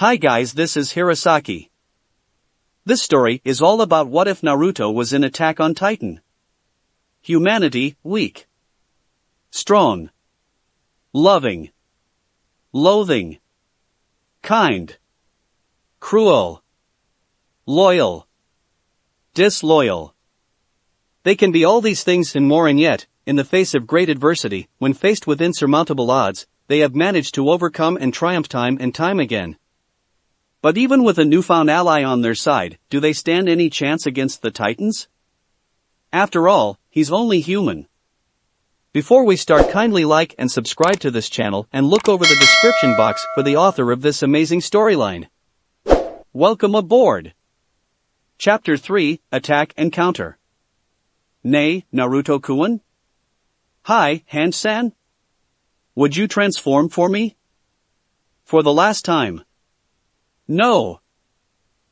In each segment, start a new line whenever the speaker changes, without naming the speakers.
Hi guys, this is Hirosaki. This story is all about what if Naruto was in Attack on Titan. Humanity, weak. Strong. Loving. Loathing. Kind. Cruel. Loyal. Disloyal. They can be all these things and more, and yet, in the face of great adversity, when faced with insurmountable odds, they have managed to overcome and triumph time and time again. But even with a newfound ally on their side, do they stand any chance against the Titans? After all, he's only human. Before we start, kindly like and subscribe to this channel and look over the description box for the author of this amazing storyline. Welcome aboard! Chapter 3, Attack and Counter. Nay, Naruto-kun? Hi, Hand-san? Would you transform for me? For the last time. No!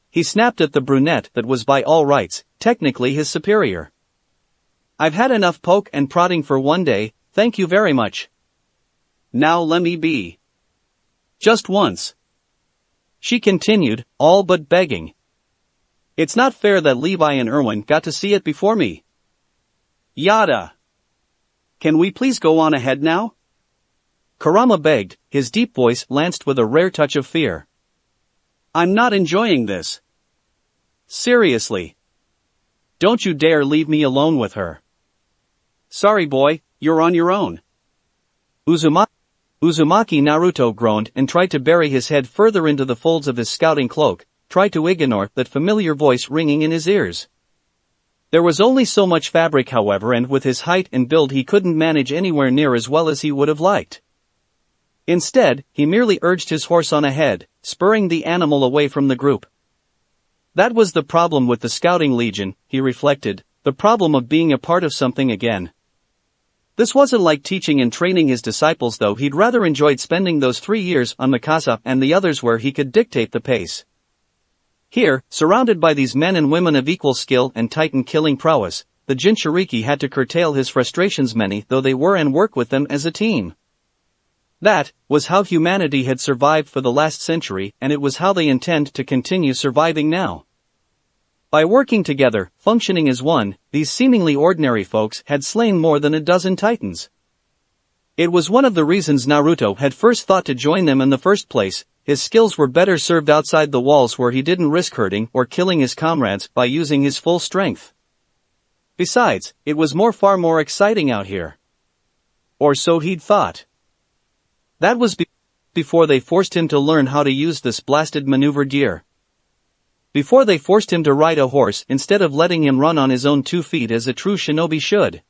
He snapped at the brunette that was by all rights, technically his superior. I've had enough poke and prodding for one day, thank you very much. Now let me be. Just once. She continued, all but begging. It's not fair that Levi and Erwin got to see it before me. Yada. Can we please go on ahead now? Kurama begged, his deep voice lanced with a rare touch of fear. I'm not enjoying this. Seriously. Don't you dare leave me alone with her. Sorry boy, you're on your own. Uzumaki Naruto groaned and tried to bury his head further into the folds of his scouting cloak, tried to ignore that familiar voice ringing in his ears. There was only so much fabric, however, and with his height and build he couldn't manage anywhere near as well as he would have liked. Instead, he merely urged his horse on ahead, spurring the animal away from the group. That was the problem with the Scouting Legion, he reflected, the problem of being a part of something again. This wasn't like teaching and training his disciples, though. He'd rather enjoyed spending those 3 years on Mikasa and the others where he could dictate the pace. Here, surrounded by these men and women of equal skill and Titan-killing prowess, the Jinchuriki had to curtail his frustrations, many though they were, and work with them as a team. That was how humanity had survived for the last century, and it was how they intend to continue surviving now. By working together, functioning as one, these seemingly ordinary folks had slain more than a dozen Titans. It was one of the reasons Naruto had first thought to join them in the first place. His skills were better served outside the walls, where he didn't risk hurting or killing his comrades by using his full strength. Besides, it was far more exciting out here. Or so he'd thought. That was before they forced him to learn how to use this blasted maneuver gear. Before they forced him to ride a horse instead of letting him run on his own 2 feet as a true shinobi should.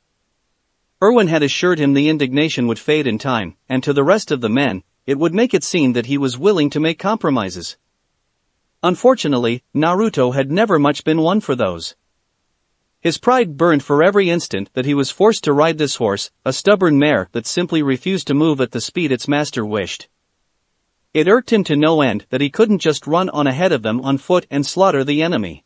Erwin had assured him the indignation would fade in time, and to the rest of the men, it would make it seem that he was willing to make compromises. Unfortunately, Naruto had never much been one for those. His pride burned for every instant that he was forced to ride this horse, a stubborn mare that simply refused to move at the speed its master wished. It irked him to no end that he couldn't just run on ahead of them on foot and slaughter the enemy.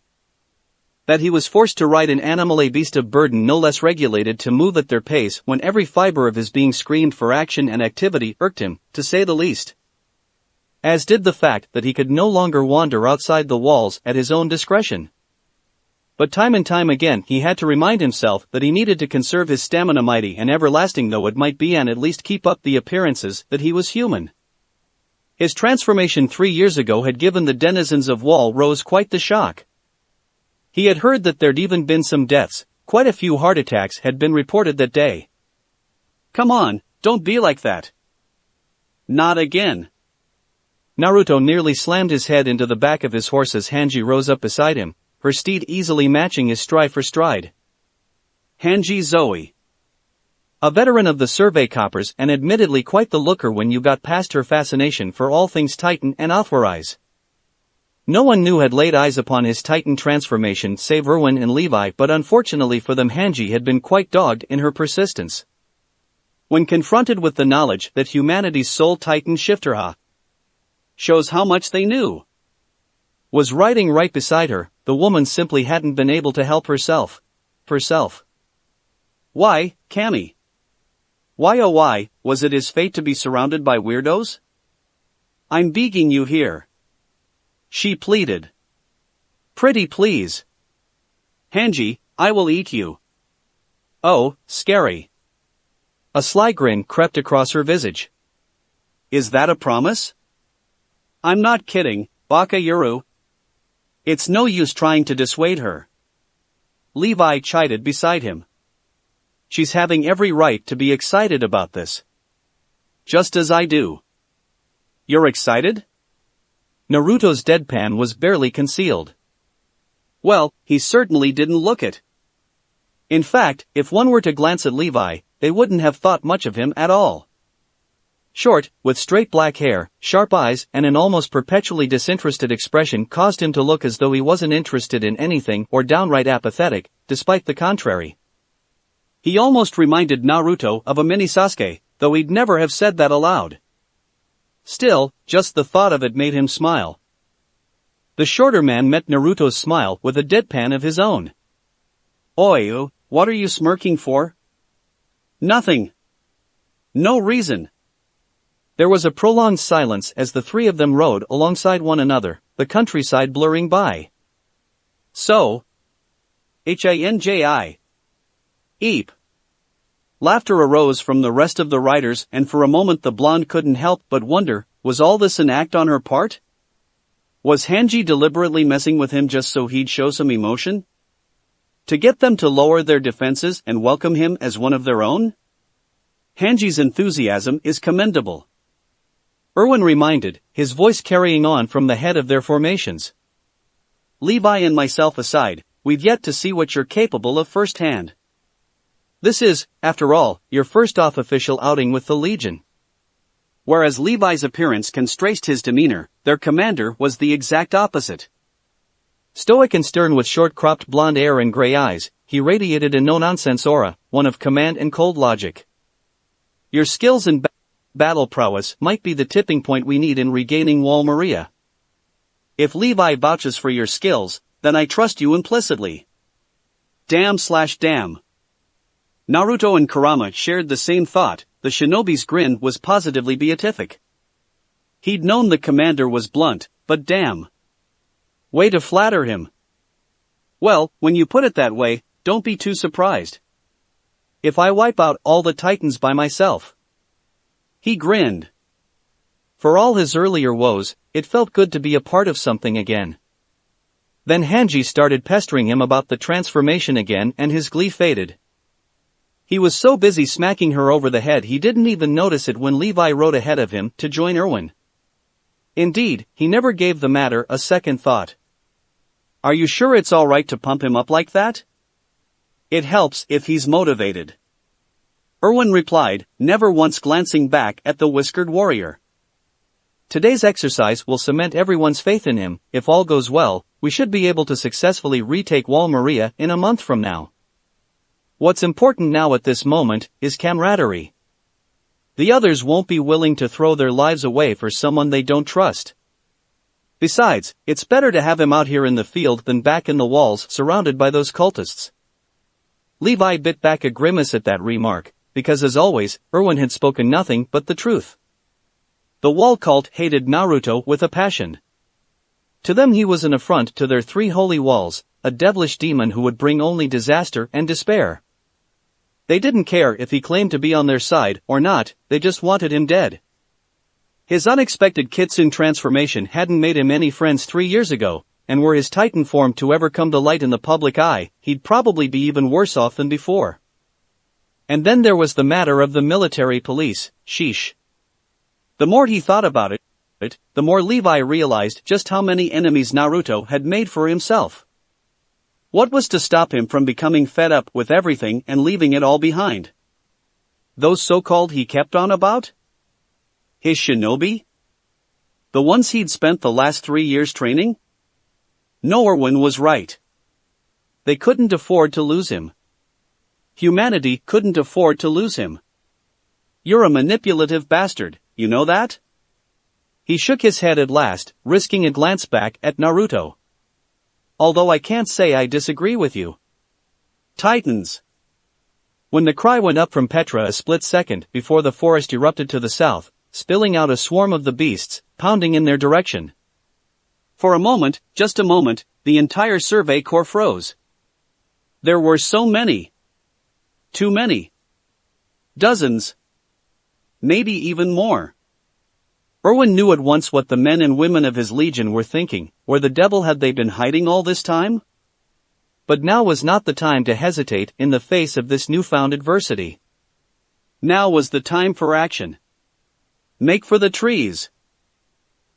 That he was forced to ride an animal, a beast of burden no less regulated to move at their pace when every fiber of his being screamed for action and activity, irked him, to say the least. As did the fact that he could no longer wander outside the walls at his own discretion. But time and time again he had to remind himself that he needed to conserve his stamina, mighty and everlasting though it might be, and at least keep up the appearances that he was human. His transformation 3 years ago had given the denizens of Wall Rose quite the shock. He had heard that there'd even been some deaths, quite a few heart attacks had been reported that day. Come on, don't be like that. Not again. Naruto nearly slammed his head into the back of his horse as Hanji rose up beside him, her steed easily matching his stride for stride. Hanji Zoe. A veteran of the survey coppers and admittedly quite the looker when you got past her fascination for all things Titan and authorize. No one new had laid eyes upon his Titan transformation save Erwin and Levi, but unfortunately for them Hanji had been quite dogged in her persistence. When confronted with the knowledge that humanity's sole Titan shifter shows how much they knew, was riding right beside her, the woman simply hadn't been able to help herself. Why, Cammy? Why oh why, was it his fate to be surrounded by weirdos? I'm begging you here. she pleaded. Pretty please. Hanji, I will eat you. Oh, scary. A sly grin crept across her visage. Is that a promise? I'm not kidding, Baka Yuru. It's no use trying to dissuade her. Levi chided beside him. She's having every right to be excited about this. Just as I do. You're excited? Naruto's deadpan was barely concealed. Well, he certainly didn't look it. In fact, if one were to glance at Levi, they wouldn't have thought much of him at all. Short, with straight black hair, sharp eyes, and an almost perpetually disinterested expression caused him to look as though he wasn't interested in anything or downright apathetic, despite the contrary. He almost reminded Naruto of a mini Sasuke, though he'd never have said that aloud. Still, just the thought of it made him smile. The shorter man met Naruto's smile with a deadpan of his own. Oi, what are you smirking for? Nothing. No reason. There was a prolonged silence as the three of them rode alongside one another, the countryside blurring by. So? Hanji. Eep. Laughter arose from the rest of the riders, and for a moment the blonde couldn't help but wonder, was all this an act on her part? Was Hanji deliberately messing with him just so he'd show some emotion? To get them to lower their defenses and welcome him as one of their own? Hanji's enthusiasm is commendable. Erwin reminded, his voice carrying on from the head of their formations. Levi and myself aside, we've yet to see what you're capable of firsthand. This is, after all, your first official outing with the Legion. Whereas Levi's appearance contrasted his demeanor, their commander was the exact opposite. Stoic and stern with short-cropped blonde hair and gray eyes, he radiated a no-nonsense aura, one of command and cold logic. Your skills and battle prowess might be the tipping point we need in regaining Wall Maria. If Levi vouches for your skills, then I trust you implicitly. Damn. Naruto and Kurama shared the same thought. The shinobi's grin was positively beatific. He'd known the commander was blunt, but damn. Way to flatter him. Well, when you put it that way, don't be too surprised. If I wipe out all the Titans by myself. He grinned. For all his earlier woes, it felt good to be a part of something again. Then Hanji started pestering him about the transformation again and his glee faded. He was so busy smacking her over the head he didn't even notice it when Levi rode ahead of him to join Erwin. Indeed, he never gave the matter a second thought. Are you sure it's alright to pump him up like that? It helps if he's motivated. Erwin replied, never once glancing back at the whiskered warrior. Today's exercise will cement everyone's faith in him. If all goes well, we should be able to successfully retake Wall Maria in a month from now. What's important now at this moment is camaraderie. The others won't be willing to throw their lives away for someone they don't trust. Besides, it's better to have him out here in the field than back in the walls surrounded by those cultists. Levi bit back a grimace at that remark, because as always, Erwin had spoken nothing but the truth. The wall cult hated Naruto with a passion. To them he was an affront to their three holy walls, a devilish demon who would bring only disaster and despair. They didn't care if he claimed to be on their side or not, they just wanted him dead. His unexpected Kitsune transformation hadn't made him any friends 3 years ago, and were his Titan form to ever come to light in the public eye, he'd probably be even worse off than before. And then there was the matter of the military police, sheesh. The more he thought about it, the more Levi realized just how many enemies Naruto had made for himself. What was to stop him from becoming fed up with everything and leaving it all behind? Those so-called he kept on about? His shinobi? The ones he'd spent the last 3 years training? No, Erwin was right. They couldn't afford to lose him. Humanity couldn't afford to lose him. You're a manipulative bastard, you know that? He shook his head at last, risking a glance back at Naruto. Although I can't say I disagree with you. Titans. When the cry went up from Petra a split second before the forest erupted to the south, spilling out a swarm of the beasts, pounding in their direction. For a moment, just a moment, the entire survey corps froze. There were so many. Too many. Dozens. Maybe even more. Erwin knew at once what the men and women of his legion were thinking. Where the devil had they been hiding all this time? But now was not the time to hesitate in the face of this newfound adversity. Now was the time for action. Make for the trees.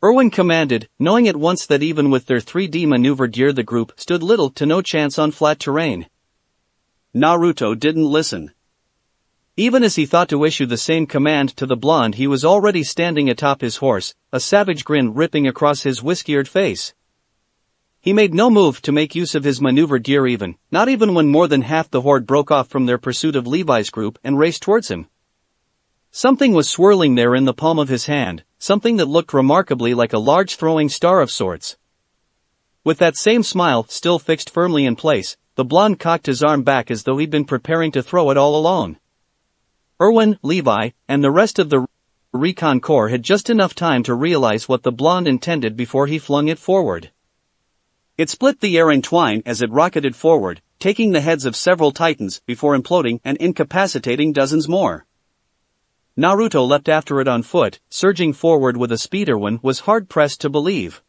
Erwin commanded, knowing at once that even with their 3D maneuver gear the group stood little to no chance on flat terrain. Naruto didn't listen. Even as he thought to issue the same command to the blonde, he was already standing atop his horse, a savage grin ripping across his whiskey-eared face. He made no move to make use of his maneuver gear not even when more than half the horde broke off from their pursuit of Levi's group and raced towards him. Something was swirling there in the palm of his hand, something that looked remarkably like a large throwing star of sorts. With that same smile still fixed firmly in place, the blonde cocked his arm back as though he'd been preparing to throw it all alone. Erwin, Levi, and the rest of the recon corps had just enough time to realize what the blonde intended before he flung it forward. It split the air in twine as it rocketed forward, taking the heads of several titans before imploding and incapacitating dozens more. Naruto leapt after it on foot, surging forward with a speed Erwin was hard-pressed to believe.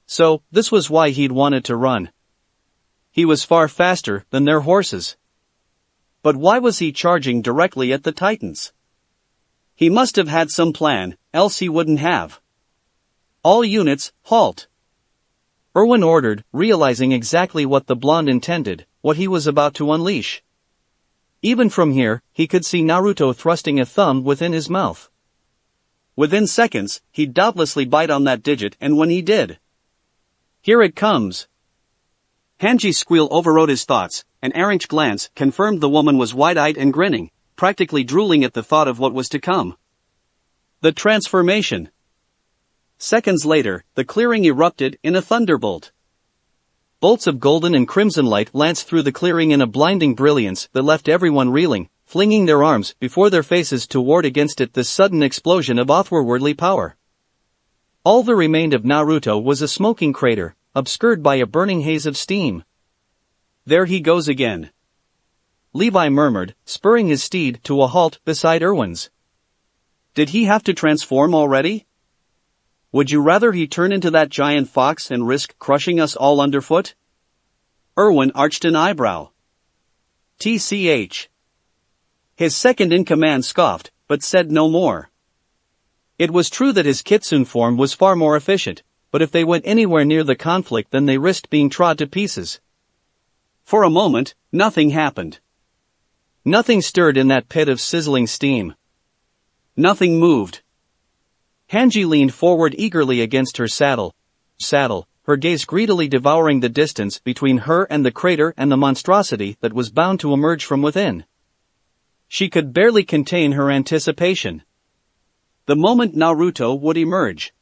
So, this was why he'd wanted to run. He was far faster than their horses. But why was he charging directly at the titans? He must have had some plan, else he wouldn't have. All units, halt! Erwin ordered, realizing exactly what the blonde intended, what he was about to unleash. Even from here, he could see Naruto thrusting a thumb within his mouth. Within seconds, he'd doubtlessly bite on that digit, and when he did... Here it comes! Hanji's squeal overrode his thoughts. An errant glance confirmed the woman was wide-eyed and grinning, practically drooling at the thought of what was to come. The transformation. Seconds later, the clearing erupted in a thunderbolt. Bolts of golden and crimson light lanced through the clearing in a blinding brilliance that left everyone reeling, flinging their arms before their faces to ward against it this sudden explosion of otherworldly power. All that remained of Naruto was a smoking crater, obscured by a burning haze of steam. There he goes again. Levi murmured, spurring his steed to a halt beside Erwin's. Did he have to transform already? Would you rather he turn into that giant fox and risk crushing us all underfoot? Erwin arched an eyebrow. TCH. His second-in-command scoffed, but said no more. It was true that his kitsune form was far more efficient, but if they went anywhere near the conflict then they risked being trod to pieces. For a moment, nothing happened. Nothing stirred in that pit of sizzling steam. Nothing moved. Hanji leaned forward eagerly against her saddle, her gaze greedily devouring the distance between her and the crater and the monstrosity that was bound to emerge from within. She could barely contain her anticipation. The moment Naruto would emerge.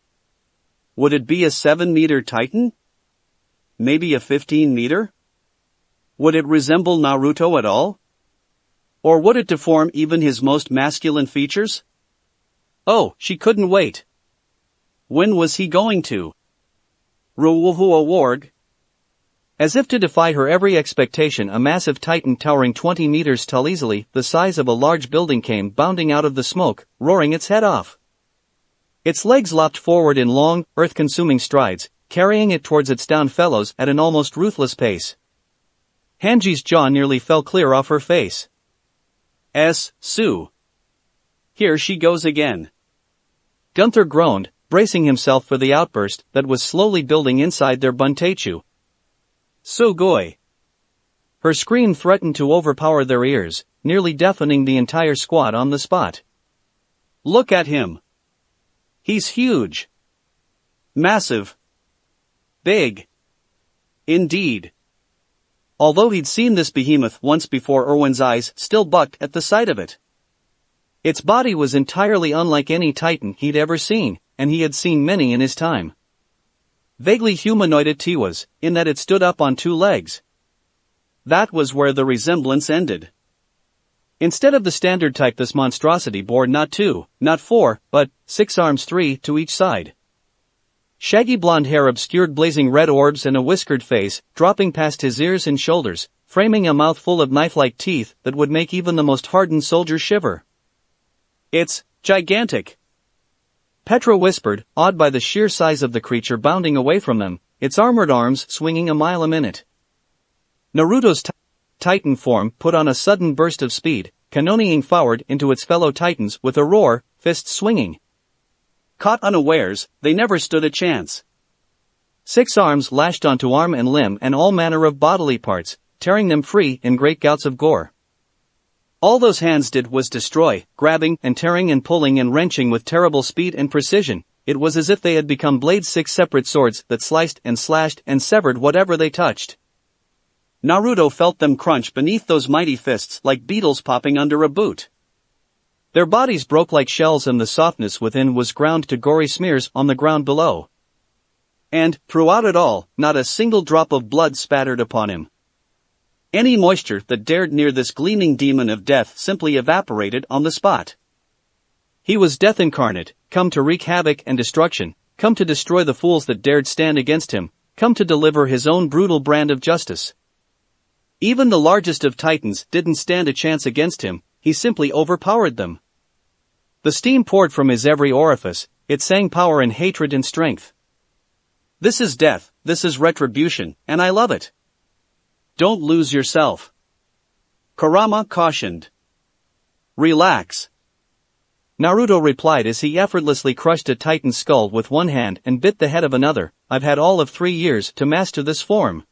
Would it be a 7-meter titan? Maybe a 15-meter? Would it resemble Naruto at all? Or would it deform even his most masculine features? Oh, she couldn't wait. When was he going to? Ruwuhua warg. As if to defy her every expectation, a massive titan towering 20 meters tall, easily the size of a large building, came bounding out of the smoke, roaring its head off. Its legs lopped forward in long, earth-consuming strides, carrying it towards its downed fellows at an almost ruthless pace. Hanji's jaw nearly fell clear off her face. Sue. Here she goes again. Gunther groaned, bracing himself for the outburst that was slowly building inside their Buntechu. Sugoi. Her scream threatened to overpower their ears, nearly deafening the entire squad on the spot. Look at him. He's huge. Massive. Big. Indeed. Although he'd seen this behemoth once before, Erwin's eyes still bucked at the sight of it. Its body was entirely unlike any titan he'd ever seen, and he had seen many in his time. Vaguely humanoid it was, in that it stood up on 2 legs. That was where the resemblance ended. Instead of the standard type, this monstrosity bore not 2, not 4, but 6 arms, 3 to each side. Shaggy blonde hair obscured blazing red orbs and a whiskered face, dropping past his ears and shoulders, framing a mouth full of knife-like teeth that would make even the most hardened soldier shiver. "It's gigantic," Petra whispered, awed by the sheer size of the creature bounding away from them, its armored arms swinging a mile a minute. Naruto's Titan form put on a sudden burst of speed, cannonading forward into its fellow Titans with a roar, fists swinging. Caught unawares, they never stood a chance. 6 arms lashed onto arm and limb and all manner of bodily parts, tearing them free in great gouts of gore. All those hands did was destroy, grabbing and tearing and pulling and wrenching with terrible speed and precision. It was as if they had become blades, 6 separate swords that sliced and slashed and severed whatever they touched. Naruto felt them crunch beneath those mighty fists like beetles popping under a boot. Their bodies broke like shells and the softness within was ground to gory smears on the ground below. And, throughout it all, not a single drop of blood spattered upon him. Any moisture that dared near this gleaming demon of death simply evaporated on the spot. He was death incarnate, come to wreak havoc and destruction, come to destroy the fools that dared stand against him, come to deliver his own brutal brand of justice. Even the largest of Titans didn't stand a chance against him, he simply overpowered them. The steam poured from his every orifice, it sang power and hatred and strength. This is death, this is retribution, and I love it. Don't lose yourself. Kurama cautioned. Relax. Naruto replied as he effortlessly crushed a Titan's skull with one hand and bit the head of another. I've had all of 3 years to master this form.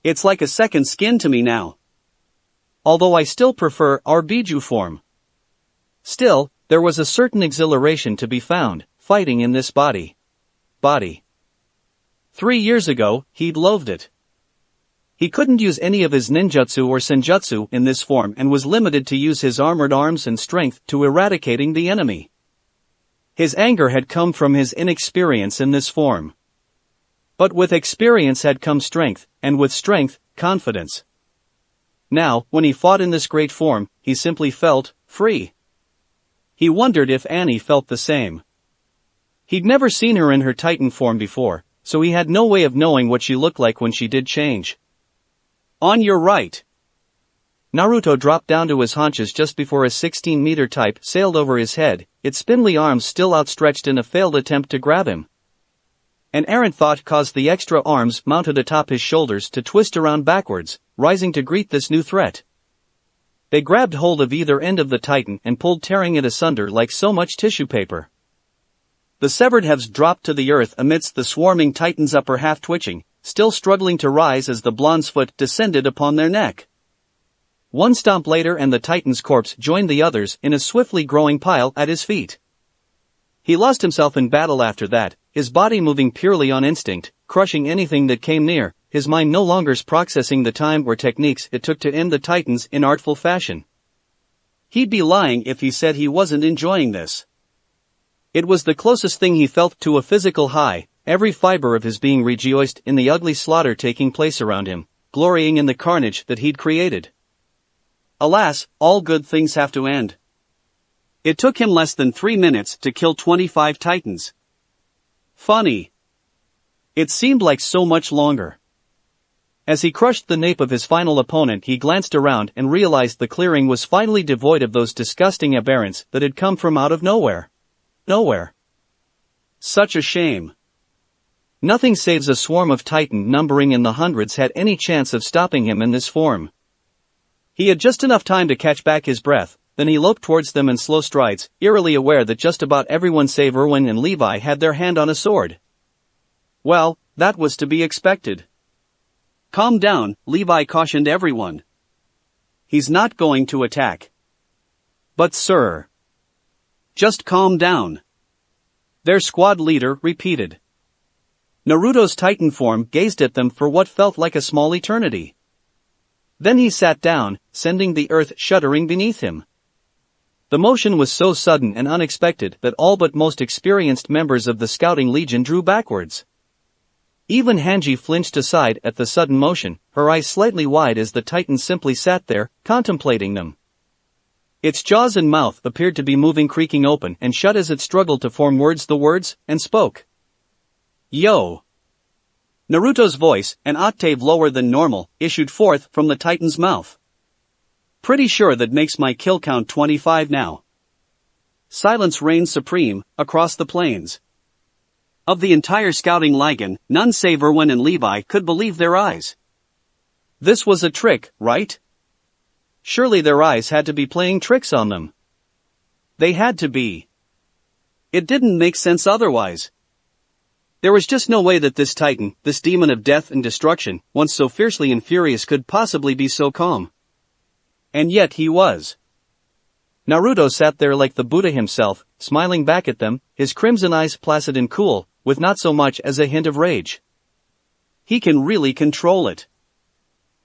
It's like a second skin to me now. Although I still prefer our Biju form. Still, there was a certain exhilaration to be found, fighting in this body. 3 years ago, he'd loathed it. He couldn't use any of his ninjutsu or senjutsu in this form and was limited to use his armored arms and strength to eradicating the enemy. His anger had come from his inexperience in this form. But with experience had come strength, and with strength, confidence. Now, when he fought in this great form, he simply felt free. He wondered if Annie felt the same. He'd never seen her in her Titan form before, so he had no way of knowing what she looked like when she did change. On your right. Naruto dropped down to his haunches just before a 16-meter type sailed over his head, its spindly arms still outstretched in a failed attempt to grab him. An errant thought caused the extra arms mounted atop his shoulders to twist around backwards, rising to greet this new threat. They grabbed hold of either end of the Titan and pulled, tearing it asunder like so much tissue paper. The severed halves dropped to the earth amidst the swarming Titan's upper half twitching, still struggling to rise as the blonde's foot descended upon their neck. One stomp later and the Titan's corpse joined the others in a swiftly growing pile at his feet. He lost himself in battle after that, his body moving purely on instinct, crushing anything that came near, his mind no longer processing the time or techniques it took to end the Titans in artful fashion. He'd be lying if he said he wasn't enjoying this. It was the closest thing he felt to a physical high, every fiber of his being rejoiced in the ugly slaughter taking place around him, glorying in the carnage that he'd created. Alas, all good things have to end. It took him less than 3 minutes to kill 25 Titans. Funny. It seemed like so much longer. As he crushed the nape of his final opponent, he glanced around and realized the clearing was finally devoid of those disgusting aberrants that had come from out of nowhere. Such a shame. Nothing saves a swarm of Titan numbering in the hundreds had any chance of stopping him in this form. He had just enough time to catch back his breath, then he loped towards them in slow strides, eerily aware that just about everyone save Erwin and Levi had their hand on a sword. Well, that was to be expected. Calm down, Levi cautioned everyone. He's not going to attack. But sir. Just calm down. Their squad leader repeated. Naruto's Titan form gazed at them for what felt like a small eternity. Then he sat down, sending the earth shuddering beneath him. The motion was so sudden and unexpected that all but most experienced members of the Scouting Legion drew backwards. Even Hanji flinched aside at the sudden motion, her eyes slightly wide as the Titan simply sat there, contemplating them. Its jaws and mouth appeared to be moving, creaking open and shut as it struggled to form words, and spoke. Yo! Naruto's voice, an octave lower than normal, issued forth from the Titan's mouth. Pretty sure that makes my kill count 25 now. Silence reigned supreme, across the plains. Of the entire scouting Ligan, none save Erwin and Levi could believe their eyes. This was a trick, right? Surely their eyes had to be playing tricks on them. They had to be. It didn't make sense otherwise. There was just no way that this Titan, this demon of death and destruction, once so fiercely and furious, could possibly be so calm. And yet he was. Naruto sat there like the Buddha himself, smiling back at them, his crimson eyes placid and cool, with not so much as a hint of rage. He can really control it.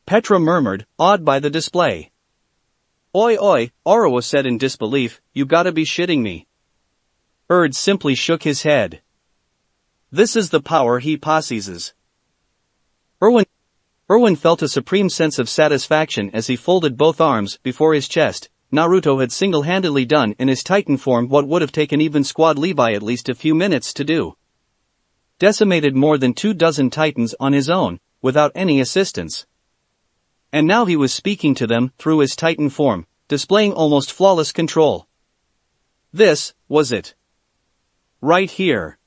Petra murmured, awed by the display. Oi oi, Orowa said in disbelief, you gotta be shitting me. Erd simply shook his head. This is the power he possesses. Erwin felt a supreme sense of satisfaction as he folded both arms before his chest. Naruto had single-handedly done in his Titan form what would have taken even Squad Levi at least a few minutes to do. Decimated more than 24 Titans on his own, without any assistance. And now he was speaking to them through his Titan form, displaying almost flawless control. This was it. Right here.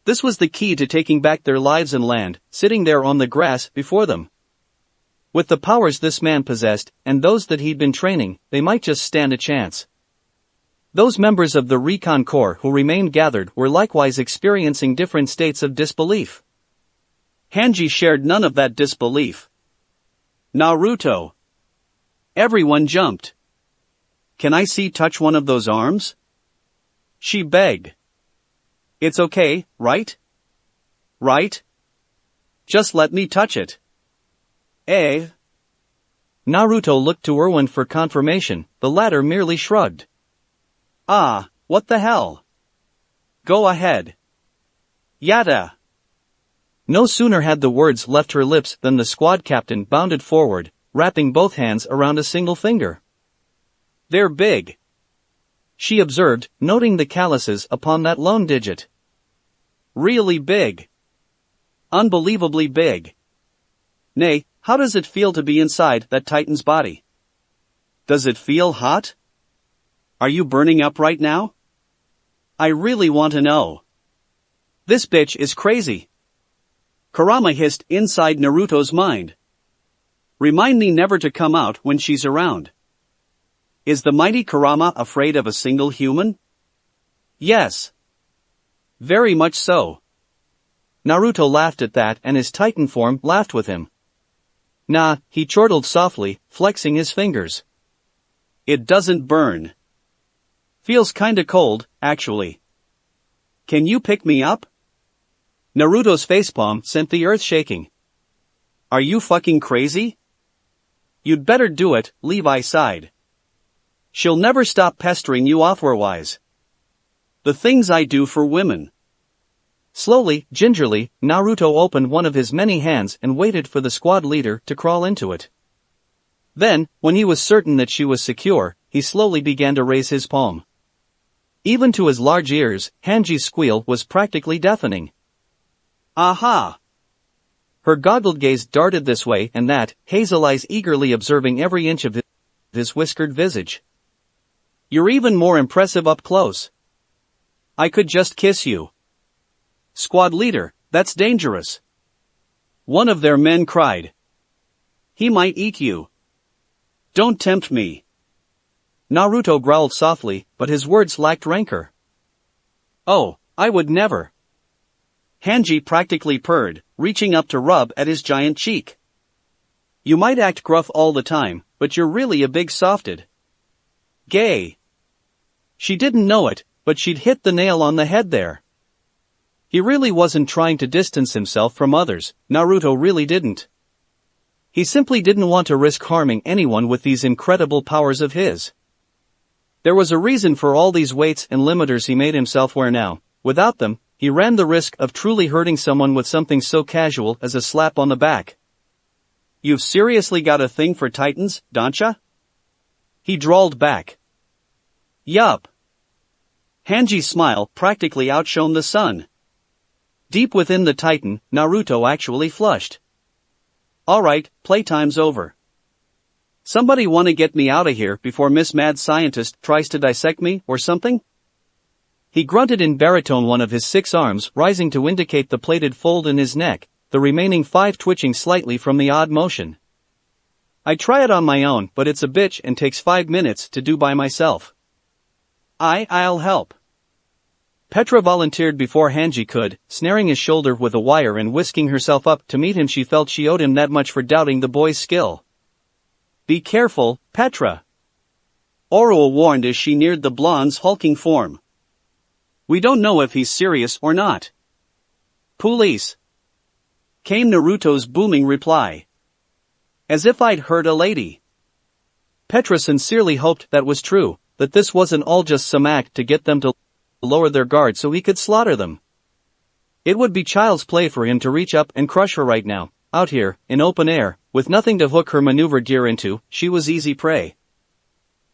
This was the key to taking back their lives and land, sitting there on the grass before them. With the powers this man possessed, and those that he'd been training, they might just stand a chance. Those members of the Recon Corps who remained gathered were likewise experiencing different states of disbelief. Hanji shared none of that disbelief. Naruto. Everyone jumped. Can I touch one of those arms? She begged. It's okay, right? Right? Just let me touch it. Eh? Naruto looked to Erwin for confirmation, the latter merely shrugged. Ah, what the hell? Go ahead. Yada. No sooner had the words left her lips than the squad captain bounded forward, wrapping both hands around a single finger. They're big. She observed, noting the calluses upon that lone digit. Really big. Unbelievably big. Nay, how does it feel to be inside that Titan's body? Does it feel hot? Are you burning up right now? I really want to know. This bitch is crazy. Kurama hissed inside Naruto's mind. Remind me never to come out when she's around. Is the mighty Kurama afraid of a single human? Yes. Very much so. Naruto laughed at that and his Titan form laughed with him. Nah, he chortled softly, flexing his fingers. It doesn't burn. Feels kinda cold, actually. Can you pick me up? Naruto's facepalm sent the earth shaking. Are you fucking crazy? You'd better do it, Levi sighed. She'll never stop pestering you otherwise. The things I do for women. Slowly, gingerly, Naruto opened one of his many hands and waited for the squad leader to crawl into it. Then, when he was certain that she was secure, he slowly began to raise his palm. Even to his large ears, Hanji's squeal was practically deafening. Aha! Her goggled gaze darted this way and that, hazel eyes eagerly observing every inch of his whiskered visage. You're even more impressive up close. I could just kiss you. Squad leader, that's dangerous. One of their men cried. He might eat you. Don't tempt me. Naruto growled softly, but his words lacked rancor. Oh, I would never. Hanji practically purred, reaching up to rub at his giant cheek. You might act gruff all the time, but you're really a big softed. Gay. She didn't know it, but she'd hit the nail on the head there. He really wasn't trying to distance himself from others, Naruto really didn't. He simply didn't want to risk harming anyone with these incredible powers of his. There was a reason for all these weights and limiters he made himself wear now. Without them, he ran the risk of truly hurting someone with something so casual as a slap on the back. You've seriously got a thing for Titans, doncha? He drawled back. Yup. Hanji's smile practically outshone the sun. Deep within the Titan, Naruto actually flushed. Alright, playtime's over. Somebody wanna get me outta here before Miss Mad Scientist tries to dissect me, or something? He grunted in baritone, one of his 6 arms rising to indicate the plated fold in his neck, the remaining 5 twitching slightly from the odd motion. I try it on my own, but it's a bitch and takes 5 minutes to do by myself. I'll help. Petra volunteered before Hanji could, snaring his shoulder with a wire and whisking herself up to meet him. She felt she owed him that much for doubting the boy's skill. Be careful, Petra. Oro warned as she neared the blonde's hulking form. We don't know if he's serious or not. Police. Came Naruto's booming reply. As if I'd heard a lady. Petra sincerely hoped that was true, that this wasn't all just some act to get them to lower their guard so he could slaughter them. It would be child's play for him to reach up and crush her right now, out here, in open air, with nothing to hook her maneuver gear into. She was easy prey.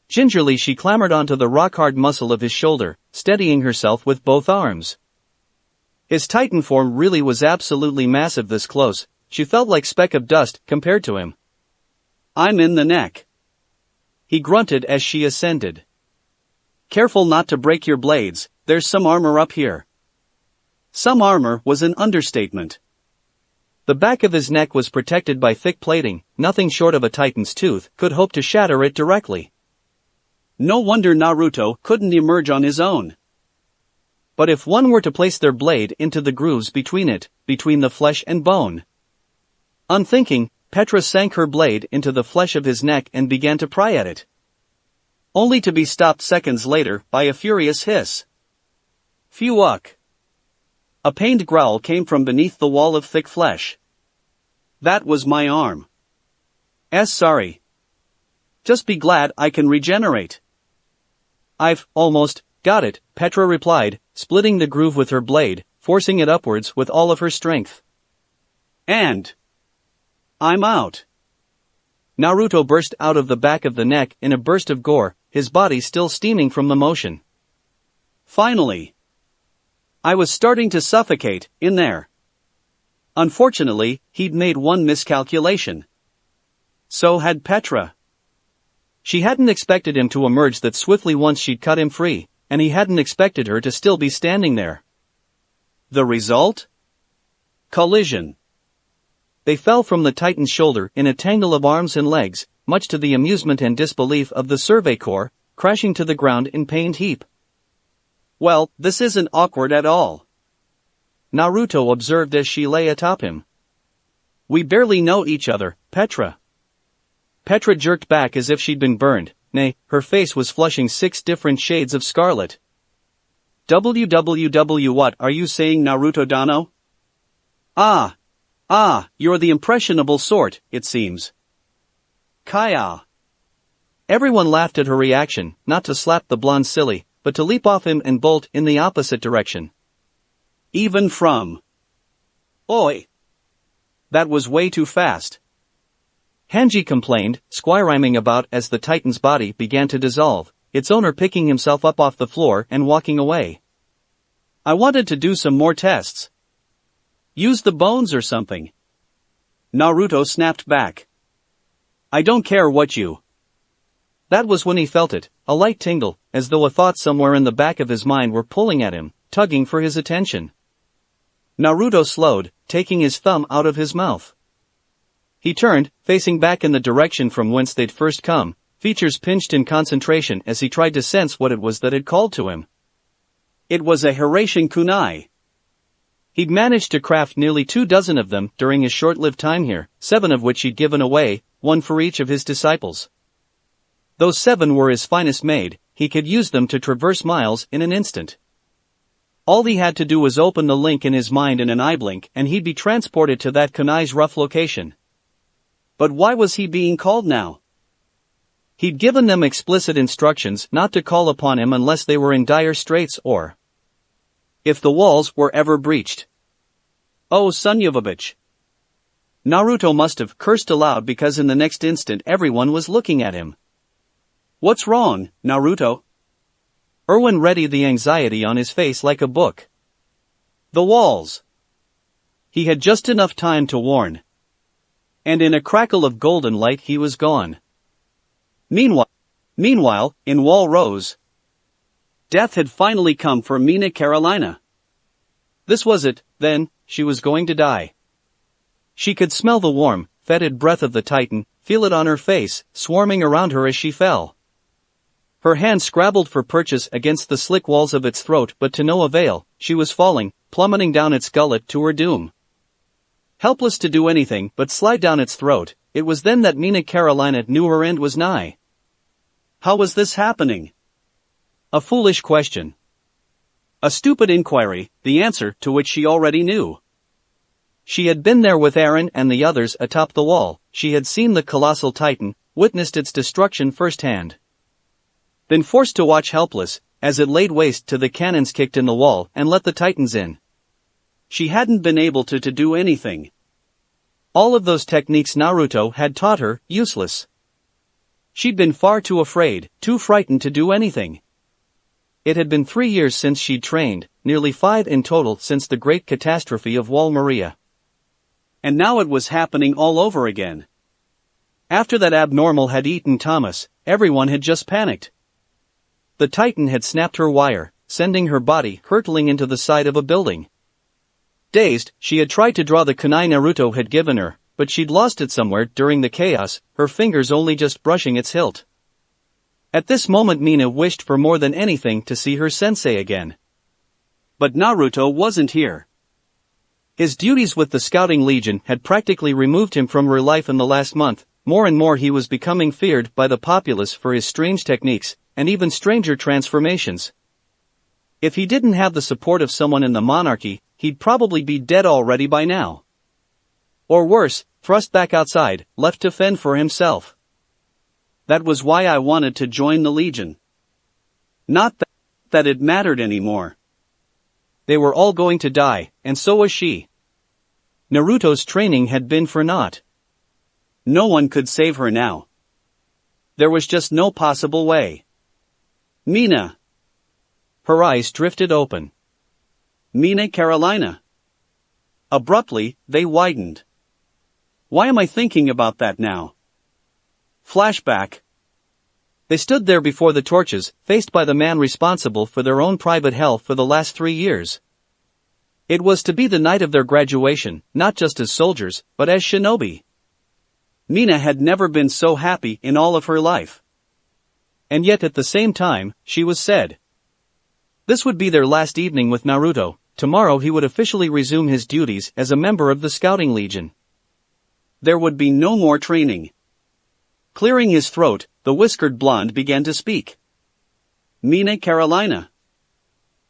Gingerly she clambered onto the rock-hard muscle of his shoulder, steadying herself with both arms. His Titan form really was absolutely massive this close. She felt like a speck of dust compared to him. I'm in the neck. He grunted as she ascended. Careful not to break your blades, there's some armor up here. Some armor was an understatement. The back of his neck was protected by thick plating. Nothing short of a Titan's tooth could hope to shatter it directly. No wonder Naruto couldn't emerge on his own. But if one were to place their blade into the grooves between the flesh and bone. Unthinking, Petra sank her blade into the flesh of his neck and began to pry at it. Only to be stopped seconds later by a furious hiss. Phew-uck. A pained growl came from beneath the wall of thick flesh. That was my arm. Sorry. Just be glad I can regenerate. I've almost got it, Petra replied, splitting the groove with her blade, forcing it upwards with all of her strength. And I'm out. Naruto burst out of the back of the neck in a burst of gore, his body still steaming from the motion. Finally. I was starting to suffocate, in there. Unfortunately, he'd made one miscalculation. So had Petra. She hadn't expected him to emerge that swiftly once she'd cut him free, and he hadn't expected her to still be standing there. The result? Collision. They fell from the Titan's shoulder in a tangle of arms and legs, much to the amusement and disbelief of the Survey Corps, crashing to the ground in pained heap. Well, this isn't awkward at all. Naruto observed as she lay atop him. We barely know each other, Petra. Petra jerked back as if she'd been burned. Nay, her face was flushing 6 different shades of scarlet. WWW, what are you saying, Naruto Dano? You're the impressionable sort, it seems. Kaya. Everyone laughed at her reaction, not to slap the blonde silly, but to leap off him and bolt in the opposite direction. Even from. Oi. That was way too fast. Hanji complained, squiriming about as the Titan's body began to dissolve, its owner picking himself up off the floor and walking away. I wanted to do some more tests. Use the bones or something. Naruto snapped back. I don't care what you. That was when he felt it, a light tingle, as though a thought somewhere in the back of his mind were pulling at him, tugging for his attention. Naruto slowed, taking his thumb out of his mouth. He turned, facing back in the direction from whence they'd first come, features pinched in concentration as he tried to sense what it was that had called to him. It was a Hiraishin kunai. He'd managed to craft nearly 24 of them during his short-lived time here, 7 of which he'd given away, 1 for each of his disciples. Those 7 were his finest made, he could use them to traverse miles in an instant. All he had to do was open the link in his mind in an eye blink and he'd be transported to that kunai's rough location. But why was he being called now? He'd given them explicit instructions not to call upon him unless they were in dire straits or if the walls were ever breached. Oh, son of a bitch. Naruto must have cursed aloud because in the next instant everyone was looking at him. What's wrong, Naruto? Erwin readied the anxiety on his face like a book. The walls. He had just enough time to warn. And in a crackle of golden light he was gone. Meanwhile, in Wall Rose, death had finally come for Mina Carolina. This was it, then, she was going to die. She could smell the warm, fetid breath of the Titan, feel it on her face, swarming around her as she fell. Her hand scrabbled for purchase against the slick walls of its throat, but to no avail. She was falling, plummeting down its gullet to her doom. Helpless to do anything but slide down its throat, it was then that Mina Carolina knew her end was nigh. How was this happening? A foolish question. A stupid inquiry, the answer to which she already knew. She had been there with Aaron and the others atop the wall. She had seen the colossal Titan, witnessed its destruction firsthand. Been forced to watch helpless, as it laid waste to the cannons kicked in the wall and let the Titans in. She hadn't been able to do anything. All of those techniques Naruto had taught her, useless. She'd been far too afraid, too frightened to do anything. It had been 3 years since she'd trained, nearly 5 in total since the great catastrophe of Wall Maria. And now it was happening all over again. After that abnormal had eaten Thomas, everyone had just panicked. The Titan had snapped her wire, sending her body hurtling into the side of a building. Dazed, she had tried to draw the kunai Naruto had given her, but she'd lost it somewhere during the chaos, her fingers only just brushing its hilt. At this moment Mina wished for more than anything to see her sensei again. But Naruto wasn't here. His duties with the Scouting Legion had practically removed him from her life in the last month. More and more he was becoming feared by the populace for his strange techniques, and even stranger transformations. If he didn't have the support of someone in the monarchy, he'd probably be dead already by now. Or worse, thrust back outside, left to fend for himself. That was why I wanted to join the Legion. Not that it mattered anymore. They were all going to die, and so was she. Naruto's training had been for naught. No one could save her now. There was just no possible way. Mina. Her eyes drifted open. Mina Carolina. Abruptly, they widened. Why am I thinking about that now? Flashback. They stood there before the torches, faced by the man responsible for their own private hell for the last 3 years. It was to be the night of their graduation, not just as soldiers, but as shinobi. Mina had never been so happy in all of her life. And yet at the same time, she was sad. This would be their last evening with Naruto. Tomorrow he would officially resume his duties as a member of the Scouting Legion. There would be no more training. Clearing his throat, the whiskered blonde began to speak. Mina Carolina.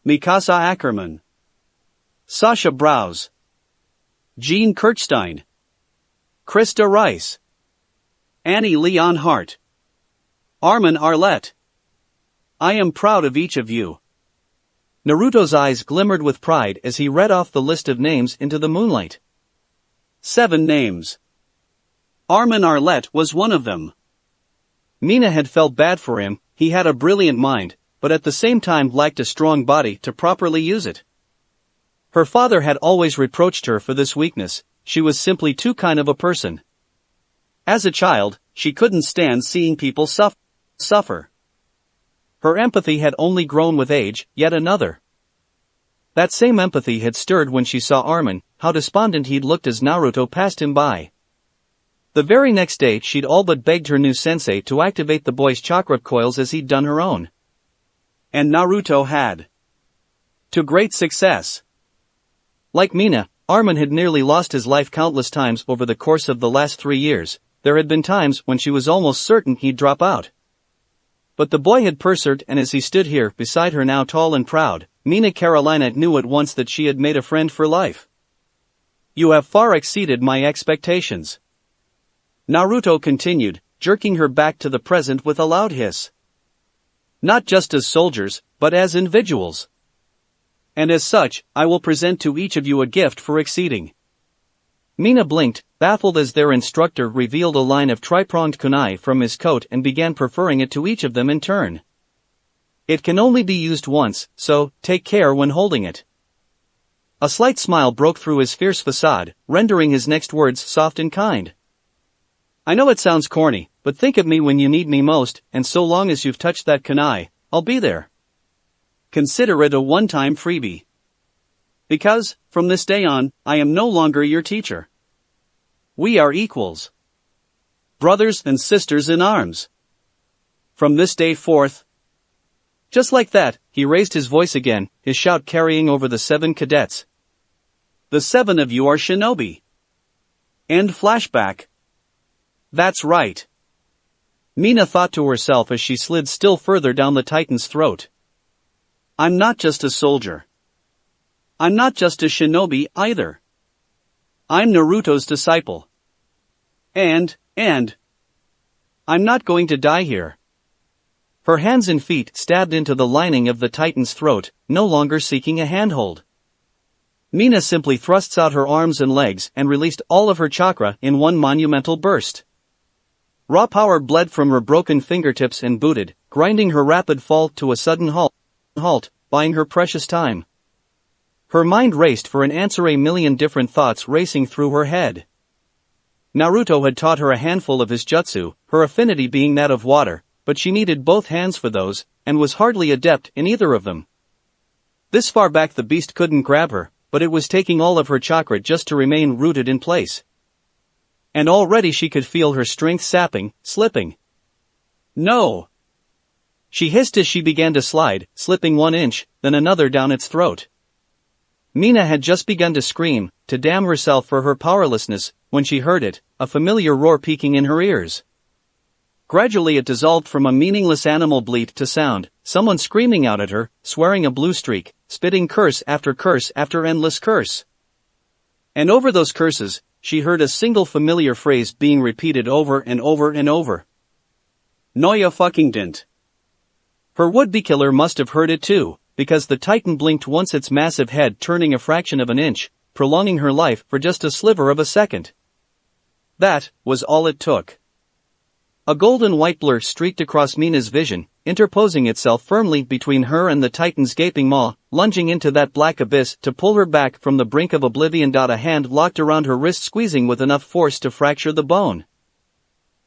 Mikasa Ackerman. Sasha Browse. Jean Kirchstein. Krista Rice. Annie Leon Hart. Armin Arlette. I am proud of each of you. Naruto's eyes glimmered with pride as he read off the list of names into the moonlight. 7 names. Armin Arlette was one of them. Mina had felt bad for him. He had a brilliant mind, but at the same time lacked a strong body to properly use it. Her father had always reproached her for this weakness. She was simply too kind of a person. As a child, she couldn't stand seeing people suffer. Her empathy had only grown with age. Yet another. That same empathy had stirred when she saw Armin, how despondent he'd looked as Naruto passed him by. The very next day she'd all but begged her new sensei to activate the boy's chakra coils as he'd done her own. And Naruto had. To great success. Like Mina, Armin had nearly lost his life countless times over the course of the last 3 years. There had been times when she was almost certain he'd drop out. But the boy had persevered, and as he stood here beside her now tall and proud, Mina Carolina knew at once that she had made a friend for life. You have far exceeded my expectations. Naruto continued, jerking her back to the present with a loud hiss. Not just as soldiers, but as individuals. And as such, I will present to each of you a gift for exceeding. Mina blinked, baffled as their instructor revealed a line of tri-pronged kunai from his coat and began preferring it to each of them in turn. It can only be used once, so take care when holding it. A slight smile broke through his fierce facade, rendering his next words soft and kind. I know it sounds corny, but think of me when you need me most, and so long as you've touched that kunai, I'll be there. Consider it a one-time freebie. Because, from this day on, I am no longer your teacher. We are equals. Brothers and sisters in arms. From this day forth. Just like that, he raised his voice again, his shout carrying over the 7 cadets. The 7 of you are shinobi. End flashback. That's right. Mina thought to herself as she slid still further down the Titan's throat. I'm not just a soldier. I'm not just a shinobi either. I'm Naruto's disciple. And, I'm not going to die here. Her hands and feet stabbed into the lining of the Titan's throat, no longer seeking a handhold. Mina simply thrusts out her arms and legs and released all of her chakra in one monumental burst. Raw power bled from her broken fingertips and booted, grinding her rapid fall to a sudden halt, buying her precious time. Her mind raced for an answer, a million different thoughts racing through her head. Naruto had taught her a handful of his jutsu, her affinity being that of water, but she needed both hands for those, and was hardly adept in either of them. This far back the beast couldn't grab her, but it was taking all of her chakra just to remain rooted in place. And already she could feel her strength sapping, slipping. No! She hissed as she began to slide, slipping 1 inch, then another down its throat. Mina had just begun to scream, to damn herself for her powerlessness, when she heard it, a familiar roar peaking in her ears. Gradually it dissolved from a meaningless animal bleat to sound, someone screaming out at her, swearing a blue streak, spitting curse after endless curse. And over those curses, she heard a single familiar phrase being repeated over and over and over. No ya fucking didn't. Her would-be killer must have heard it too, because the Titan blinked once, its massive head turning a fraction of an inch, prolonging her life for just a sliver of a second. That was all it took. A golden white blur streaked across Mina's vision, interposing itself firmly between her and the Titan's gaping maw, lunging into that black abyss to pull her back from the brink of oblivion. A hand locked around her wrist, squeezing with enough force to fracture the bone.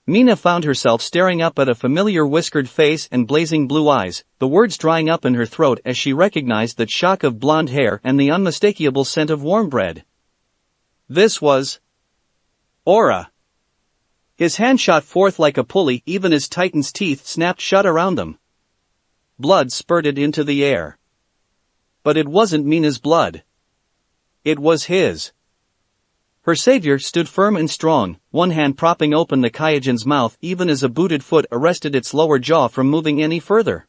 Mina found herself staring up at a familiar whiskered face and blazing blue eyes, the words drying up in her throat as she recognized that shock of blonde hair and the unmistakable scent of warm bread. This was Aura. His hand shot forth like a pulley even as Titan's teeth snapped shut around them. Blood spurted into the air. But it wasn't Mina's blood. It was his. Her savior stood firm and strong, one hand propping open the Kaijin's mouth even as a booted foot arrested its lower jaw from moving any further.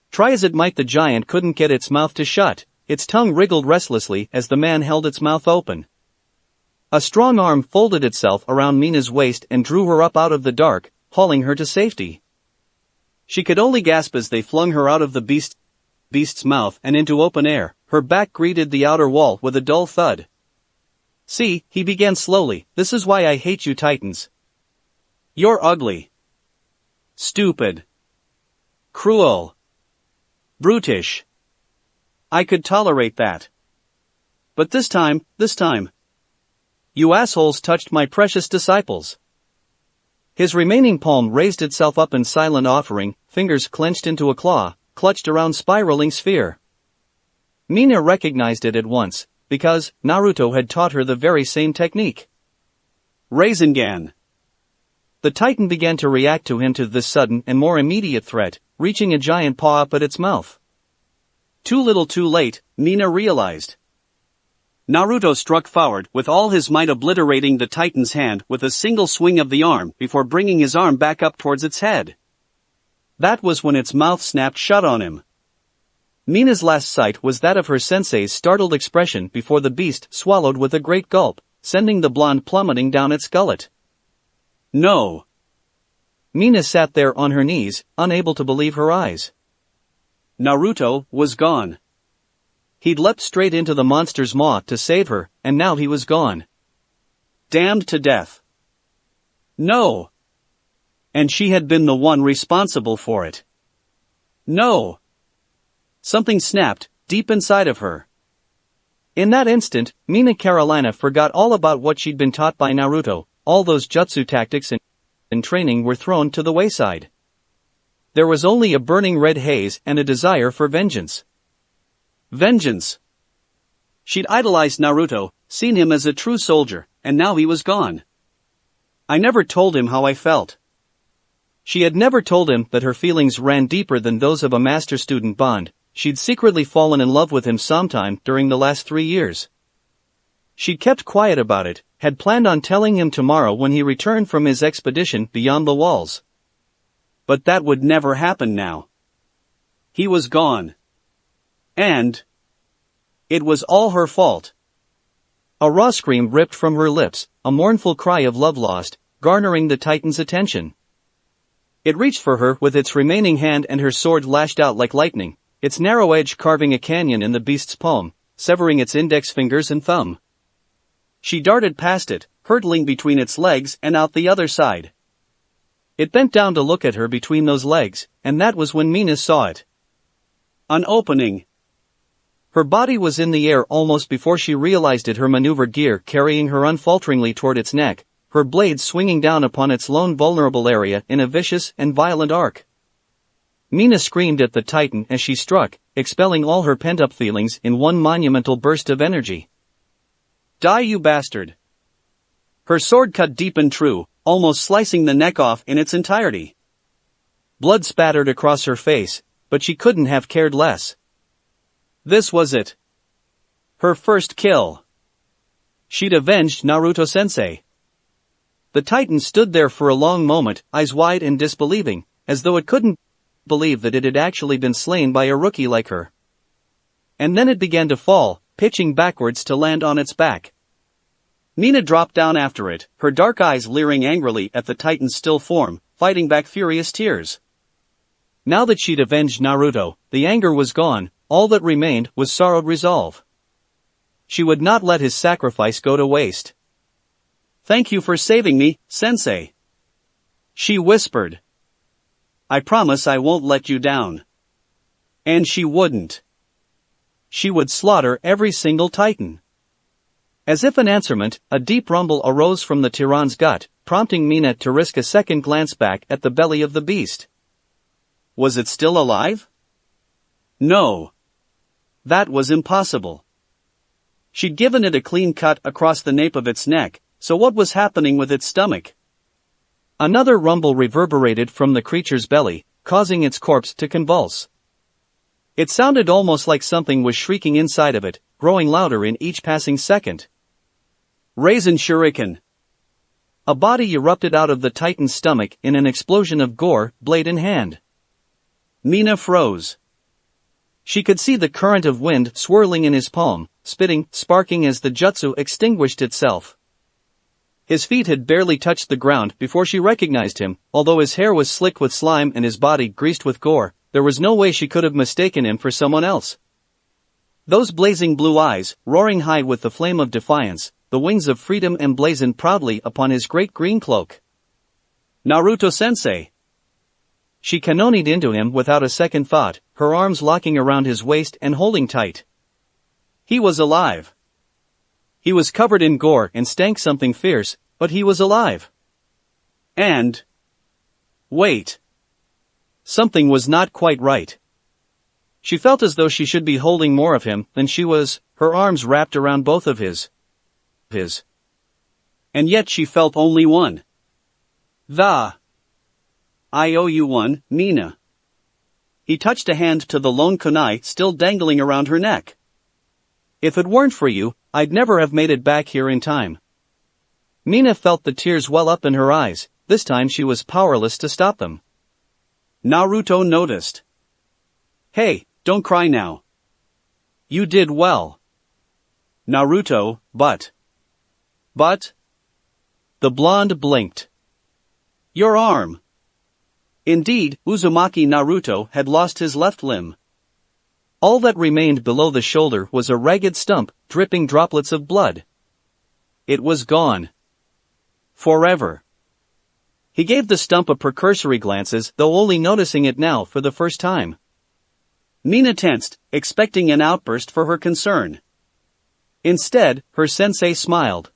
Try as it might, the giant couldn't get its mouth to shut, its tongue wriggled restlessly as the man held its mouth open. A strong arm folded itself around Mina's waist and drew her up out of the dark, hauling her to safety. She could only gasp as they flung her out of the beast's mouth and into open air. Her back greeted the outer wall with a dull thud. See, he began slowly, this is why I hate you Titans. You're ugly. Stupid. Cruel. Brutish. I could tolerate that. But this time, you assholes touched my precious disciples. His remaining palm raised itself up in silent offering, fingers clenched into a claw, clutched around spiraling sphere. Mina recognized it at once, because Naruto had taught her the very same technique. Rasengan. The Titan began to react to this sudden and more immediate threat, reaching a giant paw up at its mouth. Too little too late, Mina realized. Naruto struck forward with all his might, obliterating the Titan's hand with a single swing of the arm before bringing his arm back up towards its head. That was when its mouth snapped shut on him. Mina's last sight was that of her sensei's startled expression before the beast swallowed with a great gulp, sending the blonde plummeting down its gullet. No. Mina sat there on her knees, unable to believe her eyes. Naruto was gone. He'd leapt straight into the monster's maw to save her, and now he was gone. Damned to death. No. And she had been the one responsible for it. No. Something snapped, deep inside of her. In that instant, Mina Carolina forgot all about what she'd been taught by Naruto. All those jutsu tactics and training were thrown to the wayside. There was only a burning red haze and a desire for vengeance. Vengeance. She'd idolized Naruto, seen him as a true soldier, and now he was gone. I never told him how I felt. She had never told him that her feelings ran deeper than those of a master-student bond. She'd secretly fallen in love with him sometime during the last 3 years. She'd kept quiet about it, had planned on telling him tomorrow when he returned from his expedition beyond the walls. But that would never happen now. He was gone. And it was all her fault. A raw scream ripped from her lips, a mournful cry of love lost, garnering the Titan's attention. It reached for her with its remaining hand and her sword lashed out like lightning, its narrow edge carving a canyon in the beast's palm, severing its index fingers and thumb. She darted past it, hurtling between its legs and out the other side. It bent down to look at her between those legs, and that was when Mina saw it. An opening. Her body was in the air almost before she realized it, her maneuver gear carrying her unfalteringly toward its neck, her blade swinging down upon its lone vulnerable area in a vicious and violent arc. Mina screamed at the Titan as she struck, expelling all her pent-up feelings in one monumental burst of energy. Die, you bastard! Her sword cut deep and true, almost slicing the neck off in its entirety. Blood spattered across her face, but she couldn't have cared less. This was it. Her first kill. She'd avenged Naruto-sensei. The Titan stood there for a long moment, eyes wide and disbelieving, as though it couldn't believe that it had actually been slain by a rookie like her. And then it began to fall, pitching backwards to land on its back. Mina dropped down after it, her dark eyes leering angrily at the Titan's still form, fighting back furious tears. Now that she'd avenged Naruto, the anger was gone, all that remained was sorrowed resolve. She would not let his sacrifice go to waste. Thank you for saving me, Sensei. She whispered. I promise I won't let you down. And she wouldn't. She would slaughter every single Titan. As if an answerment, a deep rumble arose from the Tyran's gut, prompting Mina to risk a second glance back at the belly of the beast. Was it still alive? No. That was impossible. She'd given it a clean cut across the nape of its neck, so what was happening with its stomach? Another rumble reverberated from the creature's belly, causing its corpse to convulse. It sounded almost like something was shrieking inside of it, growing louder in each passing second. Raisin Shuriken. A body erupted out of the Titan's stomach in an explosion of gore, blade in hand. Mina froze. She could see the current of wind swirling in his palm, spitting, sparking as the jutsu extinguished itself. His feet had barely touched the ground before she recognized him. Although his hair was slick with slime and his body greased with gore, there was no way she could have mistaken him for someone else. Those blazing blue eyes, roaring high with the flame of defiance, the wings of freedom emblazoned proudly upon his great green cloak. Naruto-sensei. She kanonied into him without a second thought, her arms locking around his waist and holding tight. He was alive. He was covered in gore and stank something fierce, but he was alive. And wait. Something was not quite right. She felt as though she should be holding more of him than she was, her arms wrapped around both of his. And yet she felt only one. I owe you one, Mina. He touched a hand to the lone kunai still dangling around her neck. If it weren't for you, I'd never have made it back here in time. Mina felt the tears well up in her eyes, this time she was powerless to stop them. Naruto noticed. Hey, don't cry now. You did well. Naruto, but. The blonde blinked. Your arm. Indeed, Uzumaki Naruto had lost his left limb. All that remained below the shoulder was a ragged stump, dripping droplets of blood. It was gone. Forever. He gave the stump a precursory glances, though only noticing it now for the first time. Mina tensed, expecting an outburst for her concern. Instead, her sensei smiled.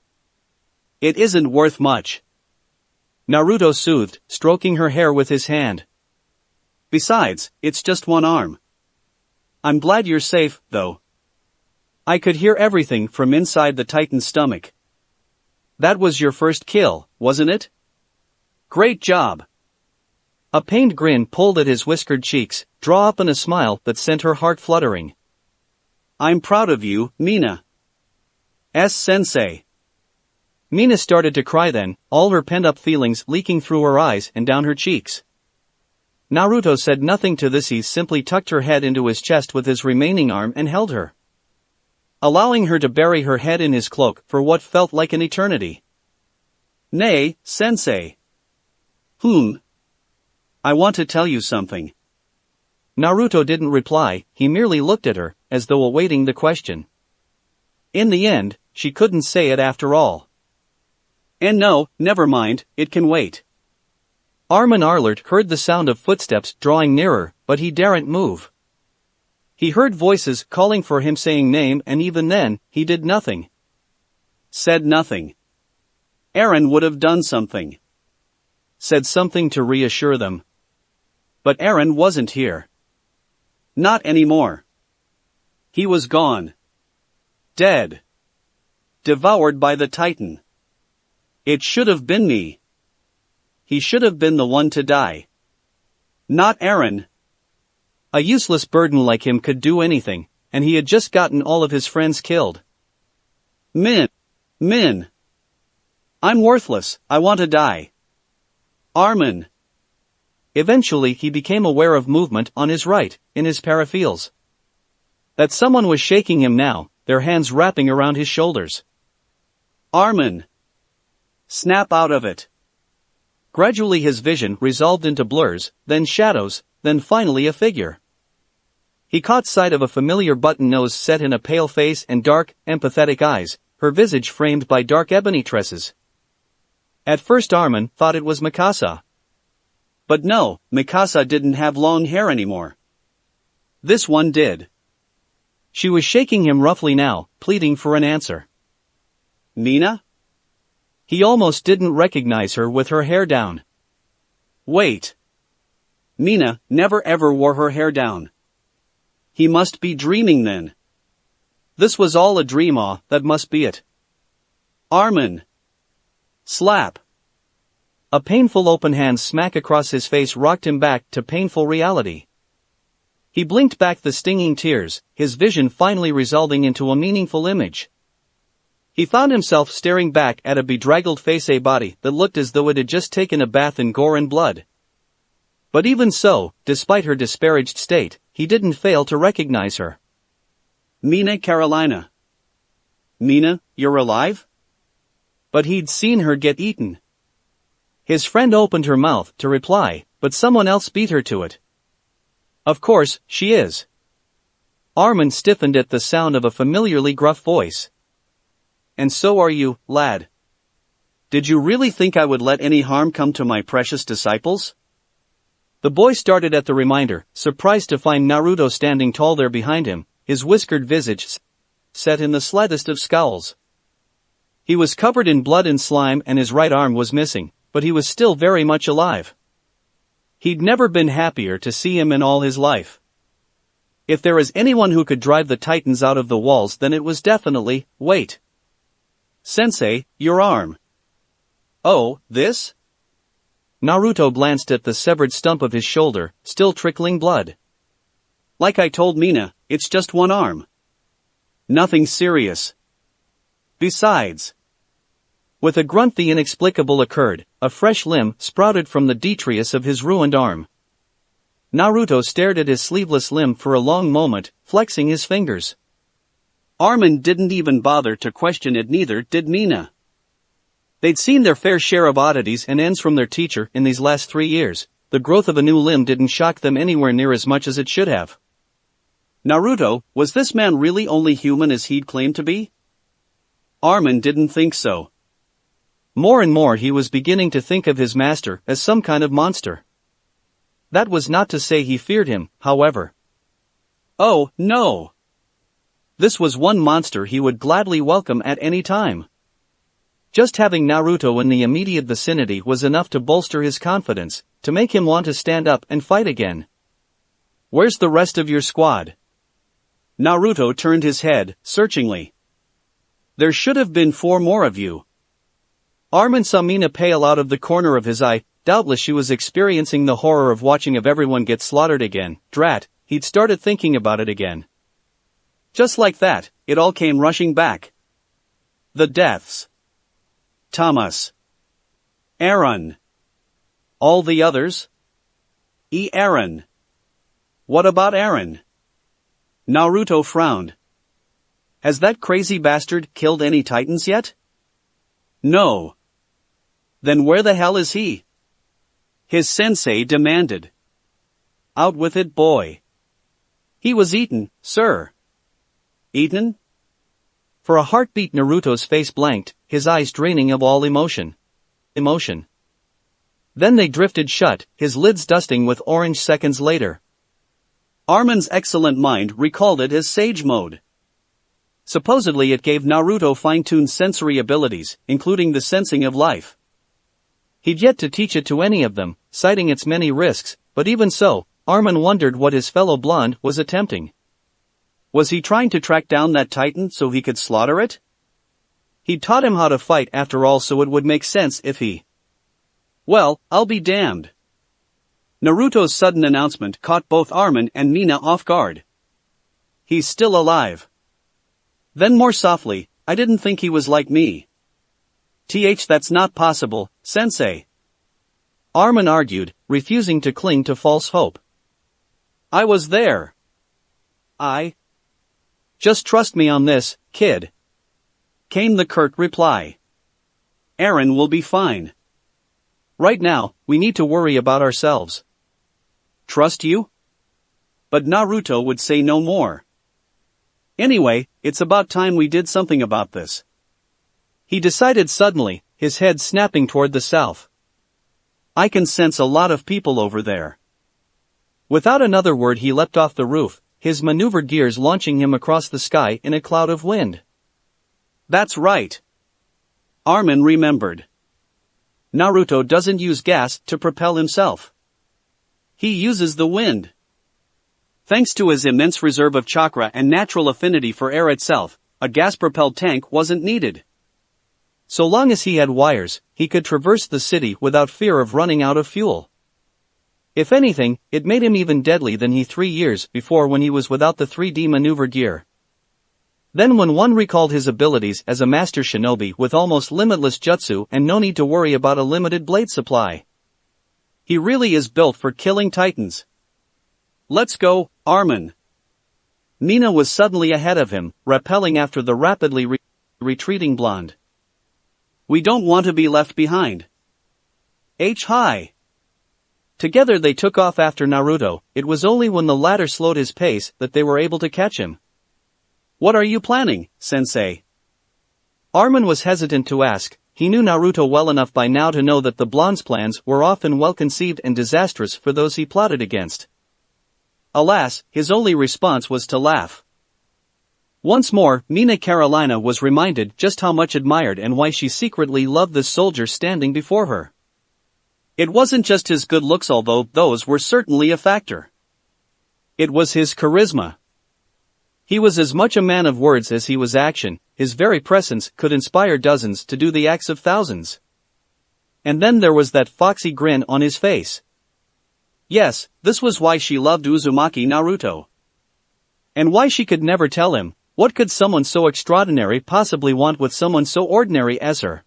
It isn't worth much. Naruto soothed, stroking her hair with his hand. Besides, it's just one arm. I'm glad you're safe, though. I could hear everything from inside the Titan's stomach. That was your first kill, wasn't it? Great job. A pained grin pulled at his whiskered cheeks, draw up in a smile that sent her heart fluttering. I'm proud of you, Mina. Sensei. Mina started to cry then, all her pent-up feelings leaking through her eyes and down her cheeks. Naruto said nothing to this. He simply tucked her head into his chest with his remaining arm and held her, allowing her to bury her head in his cloak for what felt like an eternity. Nay, sensei. I want to tell you something. Naruto didn't reply, he merely looked at her, as though awaiting the question. In the end, she couldn't say it after all. And no, never mind, it can wait. Armin Arlert heard the sound of footsteps drawing nearer, but he daren't move. He heard voices calling for him saying name, and even then, he did nothing. Said nothing. Eren would have done something. Said something to reassure them. But Eren wasn't here. Not anymore. He was gone. Dead. Devoured by the Titan. It should have been me. He should have been the one to die. Not Eren. A useless burden like him could do anything, and he had just gotten all of his friends killed. Min. I'm worthless, I want to die. Armin. Eventually he became aware of movement on his right, in his parafiels. That someone was shaking him now, their hands wrapping around his shoulders. Armin. Snap out of it. Gradually his vision resolved into blurs, then shadows, then finally a figure. He caught sight of a familiar button nose set in a pale face and dark, empathetic eyes, her visage framed by dark ebony tresses. At first Armin thought it was Mikasa. But no, Mikasa didn't have long hair anymore. This one did. She was shaking him roughly now, pleading for an answer. Mina? He almost didn't recognize her with her hair down. Wait. Mina never ever wore her hair down. He must be dreaming then. This was all a dream. That must be it. Armin. Slap. A painful open hand smack across his face rocked him back to painful reality. He blinked back the stinging tears, his vision finally resolving into a meaningful image. He found himself staring back at a bedraggled face, a body that looked as though it had just taken a bath in gore and blood. But even so, despite her disparaged state, he didn't fail to recognize her. Mina Carolina. Mina, you're alive? But he'd seen her get eaten. His friend opened her mouth to reply, but someone else beat her to it. Of course, she is. Armin stiffened at the sound of a familiarly gruff voice. And so are you, lad. Did you really think I would let any harm come to my precious disciples? The boy started at the reminder, surprised to find Naruto standing tall there behind him, his whiskered visage set in the slightest of scowls. He was covered in blood and slime and his right arm was missing, but he was still very much alive. He'd never been happier to see him in all his life. If there is anyone who could drive the Titans out of the walls, then it was definitely, wait. Sensei, your arm. Oh, this? Naruto glanced at the severed stump of his shoulder, still trickling blood. Like I told Mina, it's just one arm. Nothing serious. Besides. With a grunt the inexplicable occurred, a fresh limb sprouted from the detritus of his ruined arm. Naruto stared at his sleeveless limb for a long moment, flexing his fingers. Armin didn't even bother to question it, neither did Mina. They'd seen their fair share of oddities and ends from their teacher in these last 3 years. The growth of a new limb didn't shock them anywhere near as much as it should have. Naruto, was this man really only human as he'd claimed to be? Armin didn't think so. More and more he was beginning to think of his master as some kind of monster. That was not to say he feared him, however. Oh, no! This was one monster he would gladly welcome at any time. Just having Naruto in the immediate vicinity was enough to bolster his confidence, to make him want to stand up and fight again. "Where's the rest of your squad?" Naruto turned his head, searchingly. "There should have been 4 more of you." Armin saw Mina pale out of the corner of his eye. Doubtless she was experiencing the horror of watching everyone get slaughtered again. Drat, he'd started thinking about it again. Just like that, it all came rushing back. The deaths. Thomas. Aaron. All the others? Aaron. What about Aaron? Naruto frowned. Has that crazy bastard killed any titans yet? No. Then where the hell is he? His sensei demanded. Out with it, boy. He was eaten, sir. Eaten? For a heartbeat Naruto's face blanked, his eyes draining of all emotion. Then they drifted shut, his lids dusting with orange seconds later. Armin's excellent mind recalled it as Sage Mode. Supposedly it gave Naruto fine-tuned sensory abilities, including the sensing of life. He'd yet to teach it to any of them, citing its many risks, but even so, Armin wondered what his fellow blonde was attempting. Was he trying to track down that titan so he could slaughter it? He'd taught him how to fight after all, so it would make sense if he... Well, I'll be damned. Naruto's sudden announcement caught both Armin and Mina off guard. He's still alive. Then more softly, I didn't think he was like me. That's not possible, sensei. Armin argued, refusing to cling to false hope. I was there. Just trust me on this, kid. Came the curt reply. Aaron will be fine. Right now, we need to worry about ourselves. Trust you? But Naruto would say no more. Anyway, it's about time we did something about this. He decided suddenly, his head snapping toward the south. I can sense a lot of people over there. Without another word he leapt off the roof, his maneuvered gears launching him across the sky in a cloud of wind. That's right. Armin remembered. Naruto doesn't use gas to propel himself. He uses the wind. Thanks to his immense reserve of chakra and natural affinity for air itself, a gas-propelled tank wasn't needed. So long as he had wires, he could traverse the city without fear of running out of fuel. If anything, it made him even deadly than he 3 years before when he was without the 3D maneuver gear. Then when one recalled his abilities as a master shinobi with almost limitless jutsu and no need to worry about a limited blade supply. He really is built for killing titans. Let's go, Armin. Mina was suddenly ahead of him, rappelling after the rapidly retreating blonde. We don't want to be left behind. Hi. Together they took off after Naruto. It was only when the latter slowed his pace that they were able to catch him. What are you planning, sensei? Armin was hesitant to ask. He knew Naruto well enough by now to know that the blonde's plans were often well-conceived and disastrous for those he plotted against. Alas, his only response was to laugh. Once more, Mina Carolina was reminded just how much admired and why she secretly loved this soldier standing before her. It wasn't just his good looks, although those were certainly a factor. It was his charisma. He was as much a man of words as he was action. His very presence could inspire dozens to do the acts of thousands. And then there was that foxy grin on his face. Yes, this was why she loved Uzumaki Naruto. And why she could never tell him, what could someone so extraordinary possibly want with someone so ordinary as her?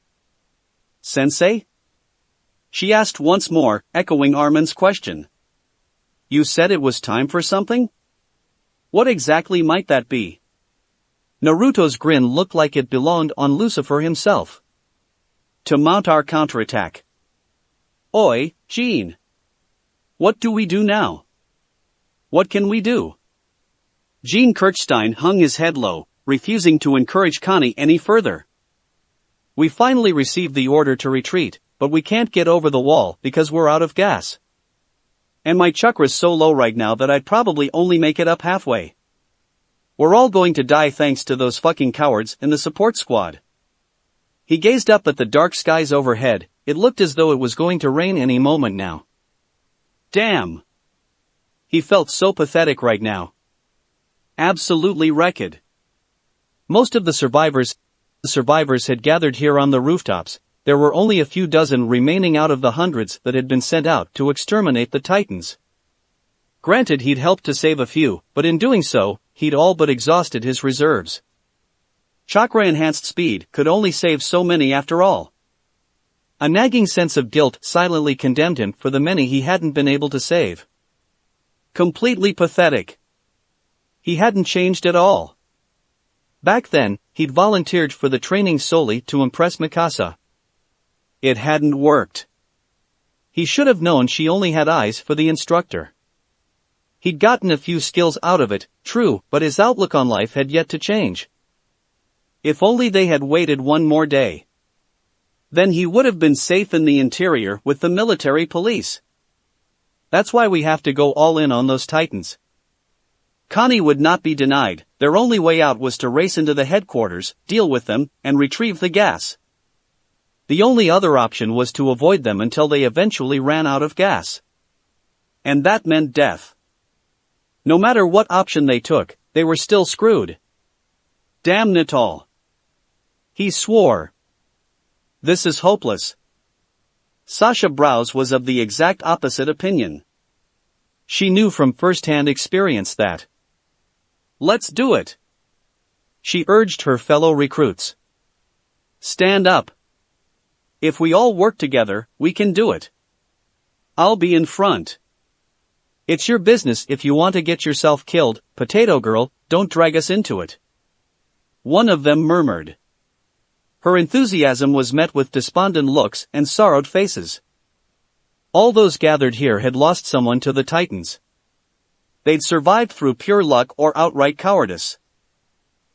Sensei? She asked once more, echoing Armin's question. You said it was time for something? What exactly might that be? Naruto's grin looked like it belonged on Lucifer himself. To mount our counterattack. Oi, Jean. What do we do now? What can we do? Jean Kirchstein hung his head low, refusing to encourage Connie any further. We finally received the order to retreat, but we can't get over the wall because we're out of gas. And my chakra's so low right now that I'd probably only make it up halfway. We're all going to die thanks to those fucking cowards in the support squad. He gazed up at the dark skies overhead. It looked as though it was going to rain any moment now. Damn. He felt so pathetic right now. Absolutely wrecked. Most of the survivors had gathered here on the rooftops. There were only a few dozen remaining out of the hundreds that had been sent out to exterminate the Titans. Granted, he'd helped to save a few, but in doing so, he'd all but exhausted his reserves. Chakra-enhanced speed could only save so many after all. A nagging sense of guilt silently condemned him for the many he hadn't been able to save. Completely pathetic. He hadn't changed at all. Back then, he'd volunteered for the training solely to impress Mikasa. It hadn't worked. He should have known she only had eyes for the instructor. He'd gotten a few skills out of it, true, but his outlook on life had yet to change. If only they had waited one more day. Then he would have been safe in the interior with the military police. That's why we have to go all in on those Titans. Connie would not be denied. Their only way out was to race into the headquarters, deal with them, and retrieve the gas. The only other option was to avoid them until they eventually ran out of gas. And that meant death. No matter what option they took, they were still screwed. Damn it all. He swore. This is hopeless. Sasha Browse was of the exact opposite opinion. She knew from first-hand experience that. Let's do it. She urged her fellow recruits. Stand up. If we all work together, we can do it. I'll be in front. It's your business if you want to get yourself killed, Potato Girl, don't drag us into it. One of them murmured. Her enthusiasm was met with despondent looks and sorrowed faces. All those gathered here had lost someone to the Titans. They'd survived through pure luck or outright cowardice.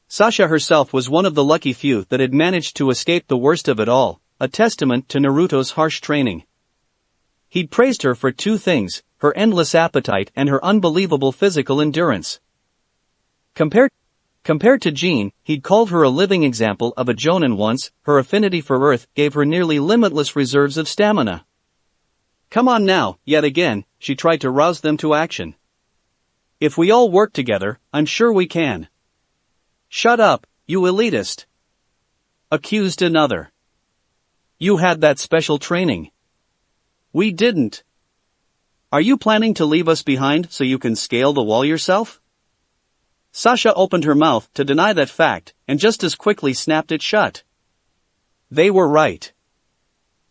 Sasha herself was one of the lucky few that had managed to escape the worst of it all, a testament to Naruto's harsh training. He'd praised her for two things, her endless appetite and her unbelievable physical endurance. Compared to Jean, he'd called her a living example of a Jonin once. Her affinity for Earth gave her nearly limitless reserves of stamina. Come on now, yet again, she tried to rouse them to action. If we all work together, I'm sure we can. Shut up, you elitist. Accused another. You had that special training. We didn't. Are you planning to leave us behind so you can scale the wall yourself? Sasha opened her mouth to deny that fact, and just as quickly snapped it shut. They were right.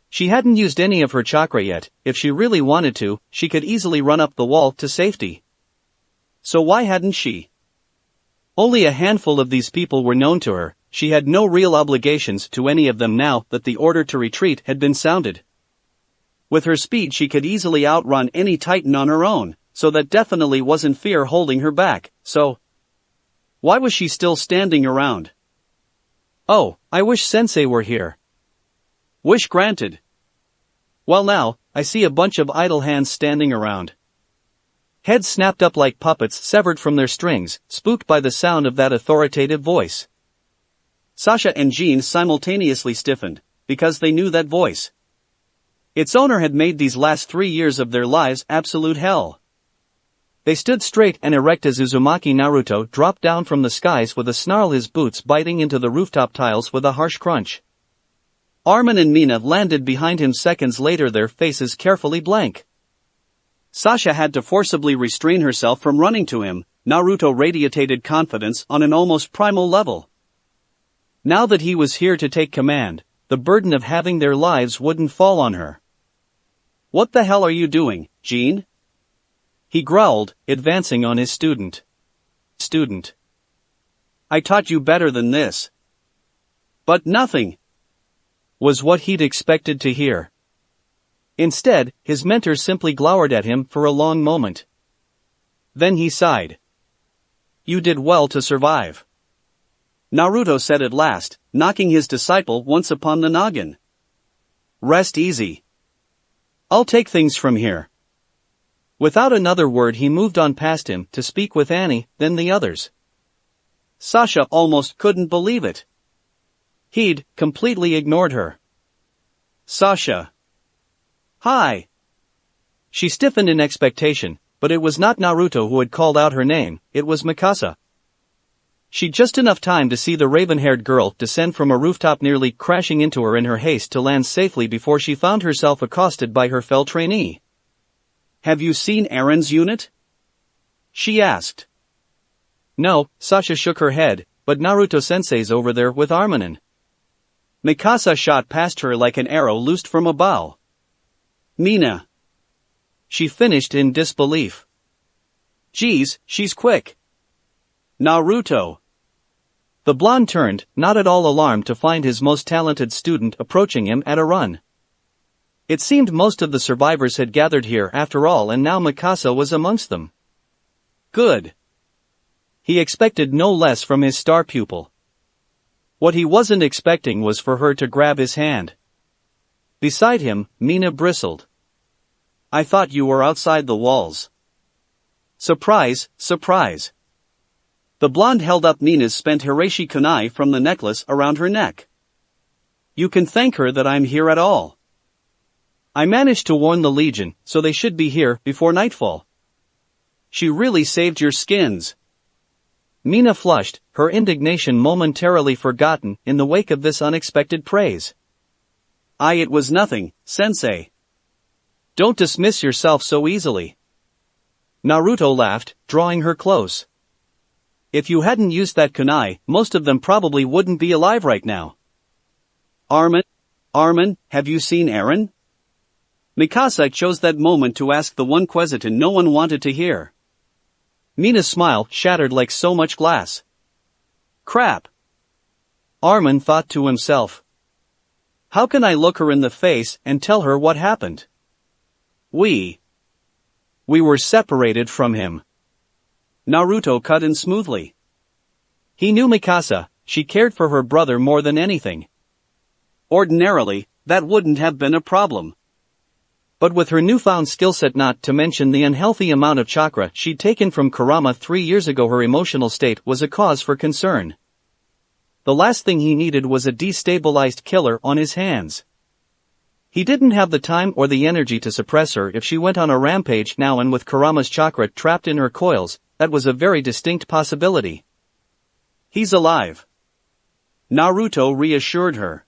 She hadn't used any of her chakra yet. If she really wanted to, she could easily run up the wall to safety. So why hadn't she? Only a handful of these people were known to her. She had no real obligations to any of them now that the order to retreat had been sounded. With her speed she could easily outrun any Titan on her own, so that definitely wasn't fear holding her back. So why was she still standing around? Oh, I wish Sensei were here. Wish granted. Well now, I see a bunch of idle hands standing around. Heads snapped up like puppets severed from their strings, spooked by the sound of that authoritative voice. Sasha and Jean simultaneously stiffened, because they knew that voice. Its owner had made these last 3 years of their lives absolute hell. They stood straight and erect as Uzumaki Naruto dropped down from the skies with a snarl, his boots biting into the rooftop tiles with a harsh crunch. Armin and Mina landed behind him seconds later, their faces carefully blank. Sasha had to forcibly restrain herself from running to him. Naruto radiated confidence on an almost primal level. Now that he was here to take command, the burden of having their lives wouldn't fall on her. What the hell are you doing, Jean? He growled, advancing on his student. I taught you better than this. But nothing was what he'd expected to hear. Instead, his mentor simply glowered at him for a long moment. Then he sighed. You did well to survive, Naruto said at last, knocking his disciple once upon the noggin. Rest easy. I'll take things from here. Without another word he moved on past him to speak with Annie, then the others. Sasha almost couldn't believe it. He'd completely ignored her. Sasha. Hi. She stiffened in expectation, but it was not Naruto who had called out her name, it was Mikasa. She'd just enough time to see the raven-haired girl descend from a rooftop, nearly crashing into her in her haste to land safely before she found herself accosted by her fell trainee. Have you seen Eren's unit? She asked. No, Sasha shook her head, but Naruto-sensei's over there with Armanen. Mikasa shot past her like an arrow loosed from a bow. Mina. She finished in disbelief. Geez, she's quick. Naruto. The blonde turned, not at all alarmed to find his most talented student approaching him at a run. It seemed most of the survivors had gathered here after all, and now Mikasa was amongst them. Good. He expected no less from his star pupil. What he wasn't expecting was for her to grab his hand. Beside him, Mina bristled. I thought you were outside the walls. Surprise, surprise. The blonde held up Mina's spent Hirashi kunai from the necklace around her neck. You can thank her that I'm here at all. I managed to warn the Legion, so they should be here before nightfall. She really saved your skins. Mina flushed, her indignation momentarily forgotten in the wake of this unexpected praise. It was nothing, sensei. Don't dismiss yourself so easily. Naruto laughed, drawing her close. If you hadn't used that kunai, most of them probably wouldn't be alive right now. Armin, have you seen Eren? Mikasa chose that moment to ask the one question no one wanted to hear. Mina's smile shattered like so much glass. Crap. Armin thought to himself. How can I look her in the face and tell her what happened? We were separated from him. Naruto cut in smoothly. He knew Mikasa, she cared for her brother more than anything. Ordinarily, that wouldn't have been a problem. But with her newfound skill set, not to mention the unhealthy amount of chakra she'd taken from Kurama 3 years ago, her emotional state was a cause for concern. The last thing he needed was a destabilized killer on his hands. He didn't have the time or the energy to suppress her if she went on a rampage now, and with Kurama's chakra trapped in her coils, that was a very distinct possibility. He's alive. Naruto reassured her.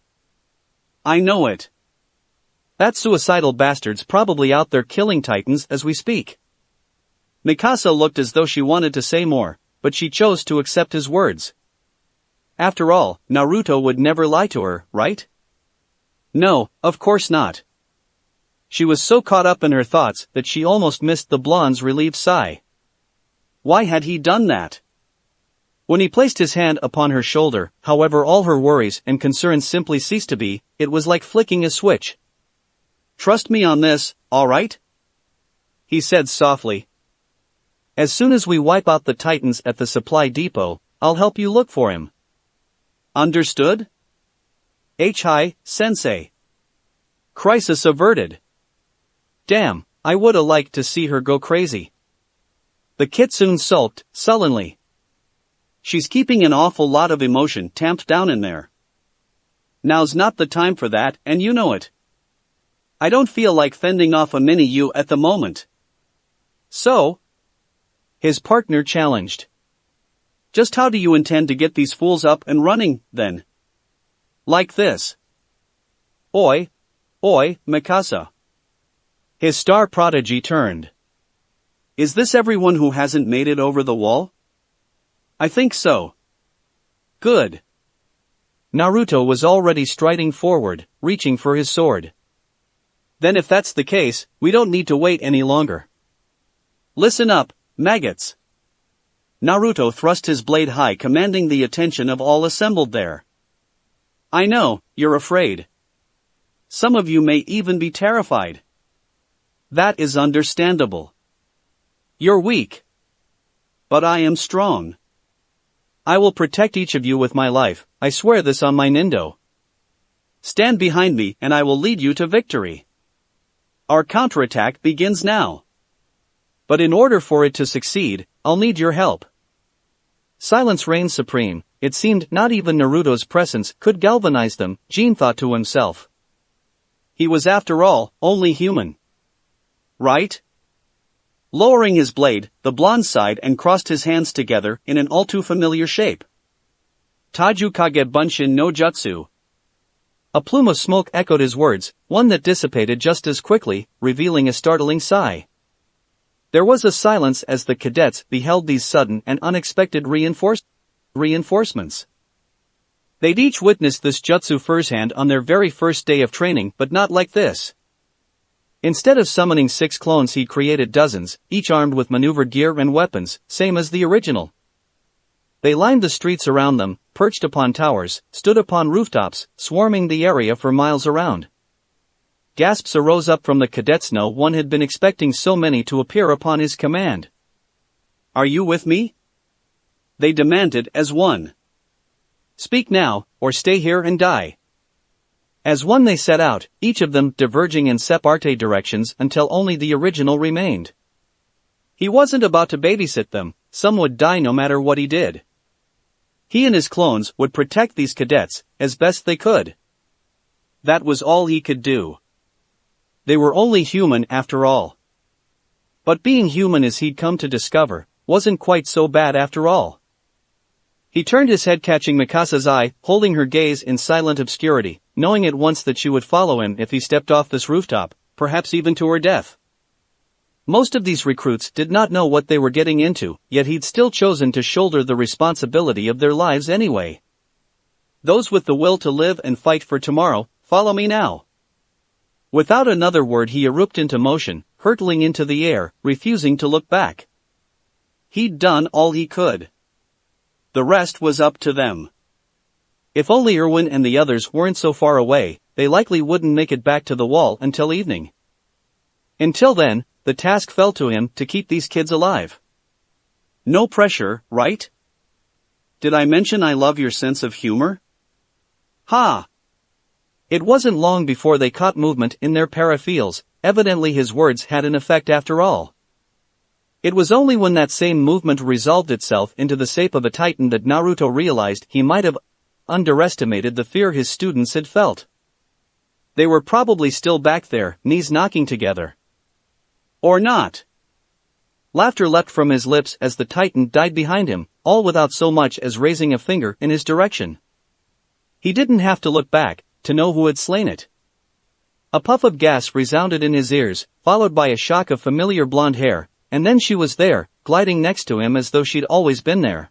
I know it. That suicidal bastard's probably out there killing titans as we speak. Mikasa looked as though she wanted to say more, but she chose to accept his words. After all, Naruto would never lie to her, right? No, of course not. She was so caught up in her thoughts that she almost missed the blonde's relieved sigh. Why had he done that? When he placed his hand upon her shoulder, however, all her worries and concerns simply ceased to be. It was like flicking a switch. Trust me on this, all right? He said softly. As soon as we wipe out the titans at the supply depot, I'll help you look for him. Understood? Hi, sensei. Crisis averted. Damn, I woulda liked to see her go crazy. The kitsune sulked, sullenly. She's keeping an awful lot of emotion tamped down in there. Now's not the time for that, and you know it. I don't feel like fending off a mini-you at the moment. So? His partner challenged. Just how do you intend to get these fools up and running, then? Like this. Oi, Mikasa. His star prodigy turned. Is this everyone who hasn't made it over the wall? I think so. Good. Naruto was already striding forward, reaching for his sword. Then if that's the case, we don't need to wait any longer. Listen up, maggots. Naruto thrust his blade high, commanding the attention of all assembled there. I know, you're afraid. Some of you may even be terrified. That is understandable. You're weak. But I am strong. I will protect each of you with my life, I swear this on my Nindo. Stand behind me and I will lead you to victory. Our counterattack begins now. But in order for it to succeed, I'll need your help. Silence reigned supreme. It seemed not even Naruto's presence could galvanize them, Jin thought to himself. He was after all, only human. Right? Lowering his blade, the blonde sighed and crossed his hands together in an all too familiar shape. Taju kage bunshin no jutsu. A plume of smoke echoed his words, one that dissipated just as quickly, revealing a startling sigh. There was a silence as the cadets beheld these sudden and unexpected reinforcements. They'd each witnessed this jutsu firsthand on their very first day of training, but not like this. Instead of summoning 6 clones, he'd created dozens, each armed with maneuver gear and weapons, same as the original. They lined the streets around them, perched upon towers, stood upon rooftops, swarming the area for miles around. Gasps arose up from the cadets. No one had been expecting so many to appear upon his command. Are you with me? They demanded as one. Speak now, or stay here and die. As one they set out, each of them diverging in separate directions until only the original remained. He wasn't about to babysit them, some would die no matter what he did. He and his clones would protect these cadets, as best they could. That was all he could do. They were only human after all. But being human, as he'd come to discover, wasn't quite so bad after all. He turned his head, catching Mikasa's eye, holding her gaze in silent obscurity, knowing at once that she would follow him if he stepped off this rooftop, perhaps even to her death. Most of these recruits did not know what they were getting into, yet he'd still chosen to shoulder the responsibility of their lives anyway. Those with the will to live and fight for tomorrow, follow me now. Without another word, he erupted into motion, hurtling into the air, refusing to look back. He'd done all he could. The rest was up to them. If only Erwin and the others weren't so far away, they likely wouldn't make it back to the wall until evening. Until then, the task fell to him to keep these kids alive. No pressure, right? Did I mention I love your sense of humor? Ha! It wasn't long before they caught movement in their paraphiles. Evidently his words had an effect after all. It was only when that same movement resolved itself into the shape of a titan that Naruto realized he might have underestimated the fear his students had felt. They were probably still back there, knees knocking together. Or not. Laughter leapt from his lips as the titan died behind him, all without so much as raising a finger in his direction. He didn't have to look back to know who had slain it. A puff of gas resounded in his ears, followed by a shock of familiar blonde hair, and then she was there, gliding next to him as though she'd always been there.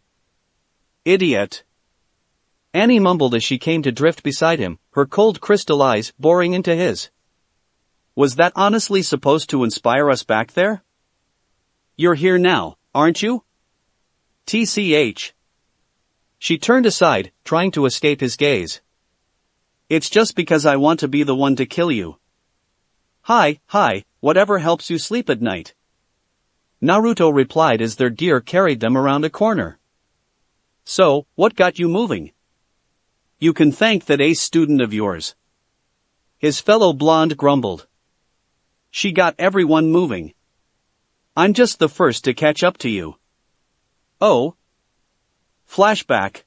Idiot! Annie mumbled as she came to drift beside him, her cold crystal eyes boring into his. Was that honestly supposed to inspire us back there? You're here now, aren't you? TCH. She turned aside, trying to escape his gaze. It's just because I want to be the one to kill you. Hi, whatever helps you sleep at night. Naruto replied as their gear carried them around a corner. So, what got you moving? You can thank that ace student of yours. His fellow blonde grumbled. She got everyone moving. I'm just the first to catch up to you. Oh. Flashback.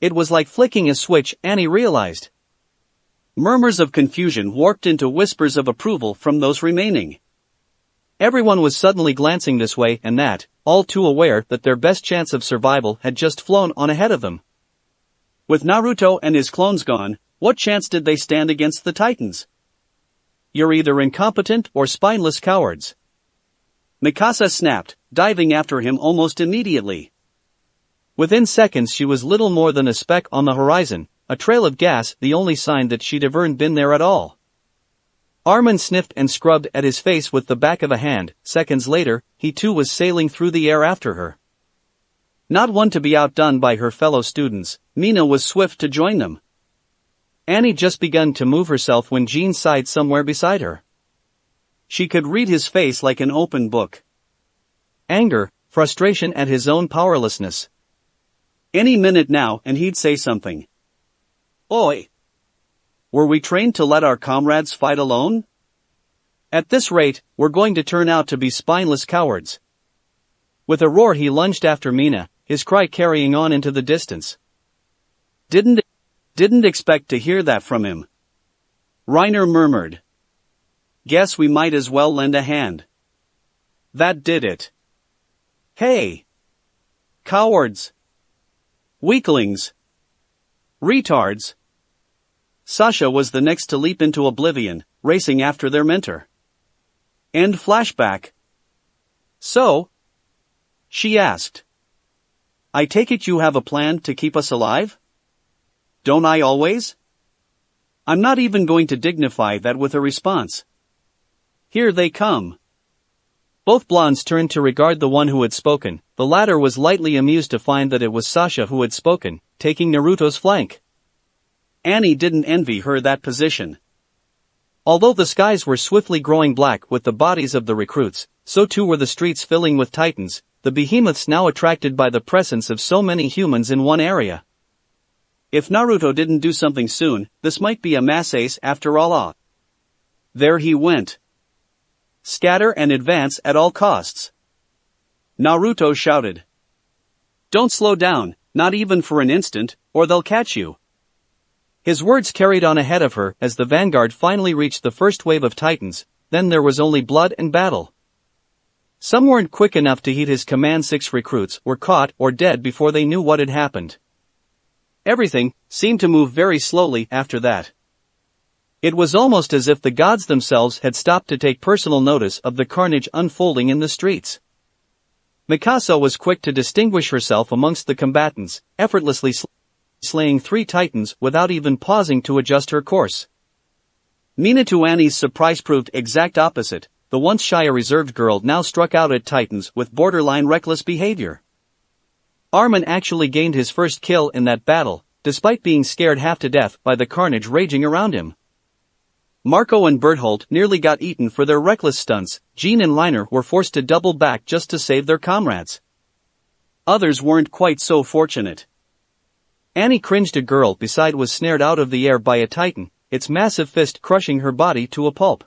It was like flicking a switch, Annie realized. Murmurs of confusion warped into whispers of approval from those remaining. Everyone was suddenly glancing this way and that, all too aware that their best chance of survival had just flown on ahead of them. With Naruto and his clones gone, what chance did they stand against the Titans? You're either incompetent or spineless cowards. Mikasa snapped, diving after him almost immediately. Within seconds she was little more than a speck on the horizon, a trail of gas, the only sign that she'd ever been there at all. Armin sniffed and scrubbed at his face with the back of a hand. Seconds later, he too was sailing through the air after her. Not one to be outdone by her fellow students, Mina was swift to join them. Annie just begun to move herself when Jean sighed somewhere beside her. She could read his face like an open book. Anger, frustration at his own powerlessness. Any minute now and he'd say something. Oi! Were we trained to let our comrades fight alone? At this rate, we're going to turn out to be spineless cowards. With a roar he lunged after Mina, his cry carrying on into the distance. Didn't expect to hear that from him. Reiner murmured. Guess we might as well lend a hand. That did it. Hey! Cowards! Weaklings! Retards! Sasha was the next to leap into oblivion, racing after their mentor. End flashback. So? She asked. I take it you have a plan to keep us alive? Don't I always? I'm not even going to dignify that with a response. Here they come. Both blondes turned to regard the one who had spoken. The latter was lightly amused to find that it was Sasha who had spoken, taking Naruto's flank. Annie didn't envy her that position. Although the skies were swiftly growing black with the bodies of the recruits, so too were the streets filling with titans, the behemoths now attracted by the presence of so many humans in one area. If Naruto didn't do something soon, this might be a mass ace after all. There he went. Scatter and advance at all costs. Naruto shouted. Don't slow down, not even for an instant, or they'll catch you. His words carried on ahead of her as the vanguard finally reached the first wave of titans, then there was only blood and battle. Some weren't quick enough to heed his command. 6 recruits were caught or dead before they knew what had happened. Everything seemed to move very slowly after that. It was almost as if the gods themselves had stopped to take personal notice of the carnage unfolding in the streets. Mikasa was quick to distinguish herself amongst the combatants, effortlessly slaying 3 titans without even pausing to adjust her course. Nina, to Annie's surprise, proved exact opposite. The once shy reserved girl now struck out at titans with borderline reckless behavior. Armin actually gained his first kill in that battle, despite being scared half to death by the carnage raging around him. Marco and Berthold nearly got eaten for their reckless stunts. Jean and Liner were forced to double back just to save their comrades. Others weren't quite so fortunate. Annie cringed. A girl beside was snared out of the air by a titan, its massive fist crushing her body to a pulp.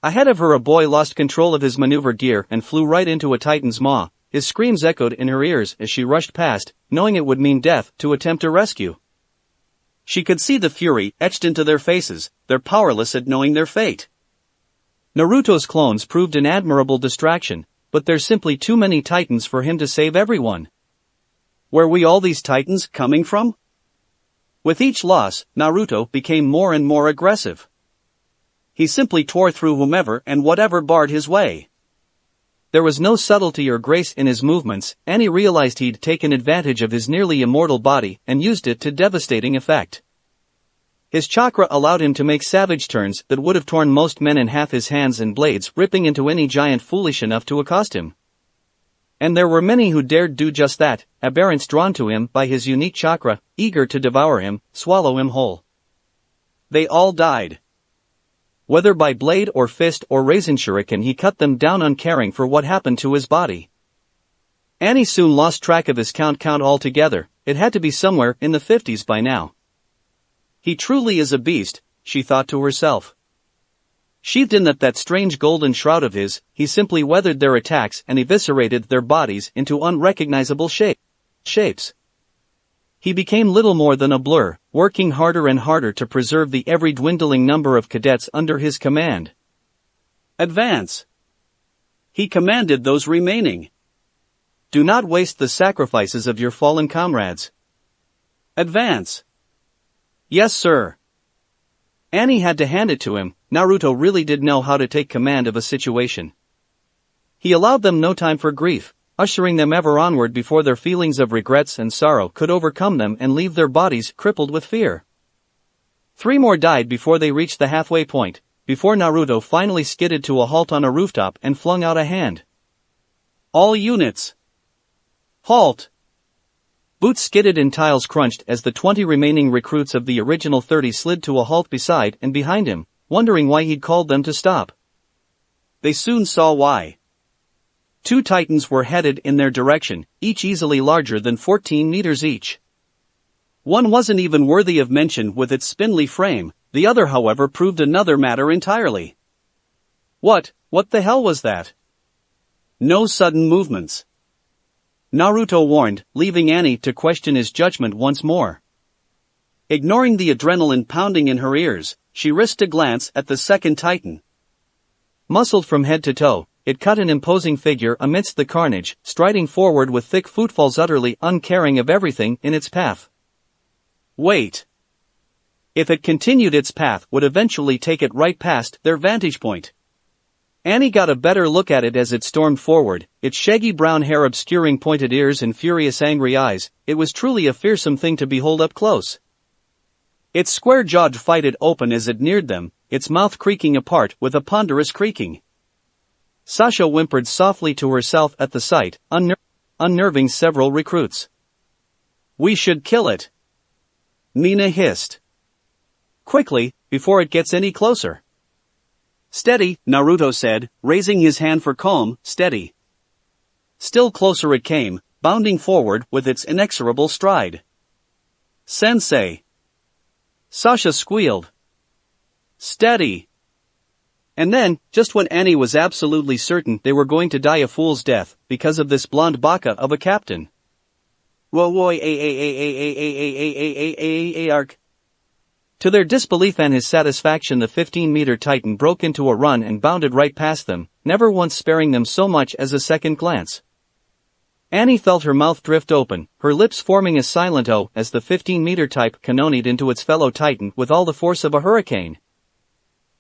Ahead of her, a boy lost control of his maneuver gear and flew right into a titan's maw. His screams echoed in her ears as she rushed past, knowing it would mean death to attempt a rescue. She could see the fury etched into their faces. They're powerless at knowing their fate. Naruto's clones proved an admirable distraction, but there's simply too many titans for him to save everyone. Where were all these titans coming from? With each loss, Naruto became more and more aggressive. He simply tore through whomever and whatever barred his way. There was no subtlety or grace in his movements. Annie realized he'd taken advantage of his nearly immortal body and used it to devastating effect. His chakra allowed him to make savage turns that would have torn most men in half, his hands and blades ripping into any giant foolish enough to accost him. And there were many who dared do just that, aberrants drawn to him by his unique chakra, eager to devour him, swallow him whole. They all died. Whether by blade or fist or raisin shuriken, he cut them down, uncaring for what happened to his body. Annie soon lost track of his count altogether. It had to be somewhere in the 50s by now. He truly is a beast, she thought to herself. Sheathed in that strange golden shroud of his, he simply weathered their attacks and eviscerated their bodies into unrecognizable shapes. He became little more than a blur, working harder and harder to preserve the ever-dwindling number of cadets under his command. Advance! He commanded those remaining. Do not waste the sacrifices of your fallen comrades. Advance! Yes, sir. Annie had to hand it to him. Naruto really did know how to take command of a situation. He allowed them no time for grief, ushering them ever onward before their feelings of regrets and sorrow could overcome them and leave their bodies crippled with fear. 3 more died before they reached the halfway point, before Naruto finally skidded to a halt on a rooftop and flung out a hand. All units! Halt! Boots skidded and tiles crunched as the 20 remaining recruits of the original 30 slid to a halt beside and behind him, wondering why he'd called them to stop. They soon saw why. 2 titans were headed in their direction, each easily larger than 14 meters each. One wasn't even worthy of mention with its spindly frame, the other however proved another matter entirely. What the hell was that? No sudden movements. Naruto warned, leaving Annie to question his judgment once more. Ignoring the adrenaline pounding in her ears, she risked a glance at the second Titan. Muscled from head to toe, it cut an imposing figure amidst the carnage, striding forward with thick footfalls, utterly uncaring of everything in its path. Wait. If it continued, its path would eventually take it right past their vantage point. Annie got a better look at it as it stormed forward, its shaggy brown hair obscuring pointed ears and furious angry eyes. It was truly a fearsome thing to behold up close. Its square jaw flighted open as it neared them, its mouth creaking apart with a ponderous creaking. Sasha whimpered softly to herself at the sight, unnerving several recruits. "We should kill it," Mina hissed. "Quickly, before it gets any closer." "Steady," Naruto said, raising his hand for calm. "Steady." Still closer it came, bounding forward with its inexorable stride. "Sensei!" Sasha squealed. "Steady!" And then, just when Annie was absolutely certain they were going to die a fool's death, because of this blonde baka of a captain. Arc. To their disbelief and his satisfaction, the 15-meter Titan broke into a run and bounded right past them, never once sparing them so much as a second glance. Annie felt her mouth drift open, her lips forming a silent O as the 15-meter type cannonied into its fellow Titan with all the force of a hurricane.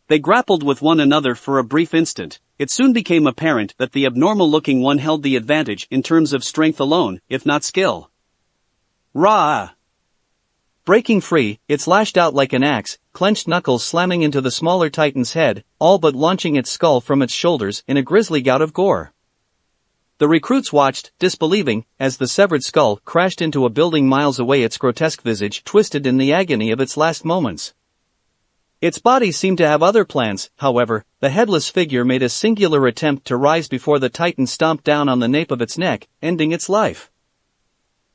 They grappled with one another for a brief instant. It soon became apparent that the abnormal-looking one held the advantage in terms of strength alone, if not skill. Rah! Breaking free, it lashed out like an axe, clenched knuckles slamming into the smaller Titan's head, all but launching its skull from its shoulders in a grisly gout of gore. The recruits watched, disbelieving, as the severed skull crashed into a building miles away, its grotesque visage twisted in the agony of its last moments. Its body seemed to have other plans. However, the headless figure made a singular attempt to rise before the Titan stomped down on the nape of its neck, ending its life.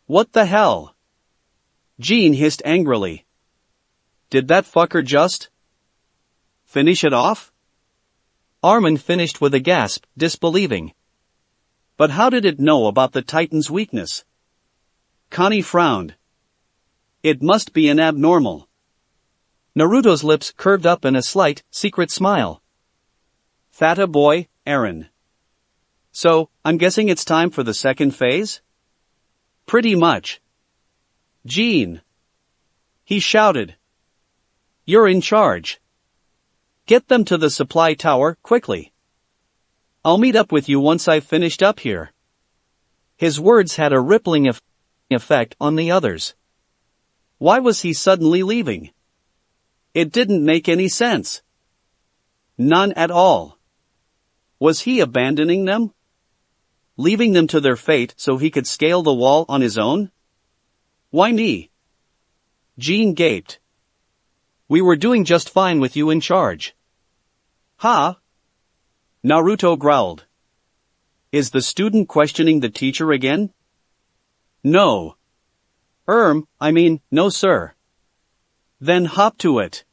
"What the hell?" Jean hissed angrily. "Did that fucker just finish it off?" Armin finished with a gasp, disbelieving. "But how did it know about the Titan's weakness?" Connie frowned. "It must be an abnormal." Naruto's lips curved up in a slight, secret smile. "Fata boy, Eren. So, I'm guessing it's time for the second phase?" "Pretty much." "Jean!" he shouted. "You're in charge. Get them to the supply tower, quickly. I'll meet up with you once I've finished up here." His words had a rippling effect on the others. Why was he suddenly leaving? It didn't make any sense. None at all. Was he abandoning them? Leaving them to their fate so he could scale the wall on his own? Why me? Jean gaped. "We were doing just fine with you in charge." "Huh?" Naruto growled. "Is the student questioning the teacher again?" "No. No sir." "Then hop to it."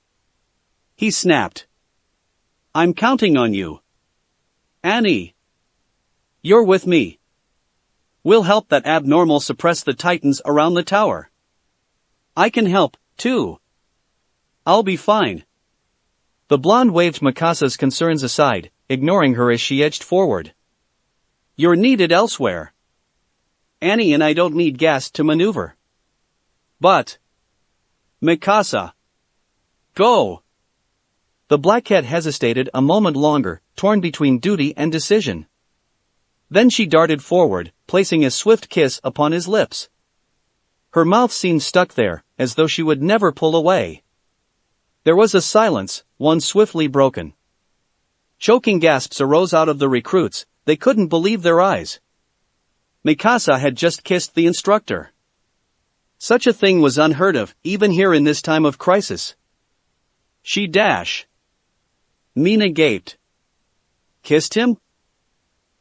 He snapped. "I'm counting on you. Annie. You're with me. We'll help that abnormal suppress the Titans around the tower. I can help, too. I'll be fine." The blonde waved Mikasa's concerns aside, ignoring her as she edged forward. "You're needed elsewhere. Annie and I don't need gas to maneuver." "But..." "Mikasa. Go." The black cat hesitated a moment longer, torn between duty and decision. Then she darted forward, placing a swift kiss upon his lips. Her mouth seemed stuck there, as though she would never pull away. There was a silence, one swiftly broken. Choking gasps arose out of the recruits. They couldn't believe their eyes. Mikasa had just kissed the instructor. Such a thing was unheard of, even here in this time of crisis. She dash. Mina gaped. Kissed him?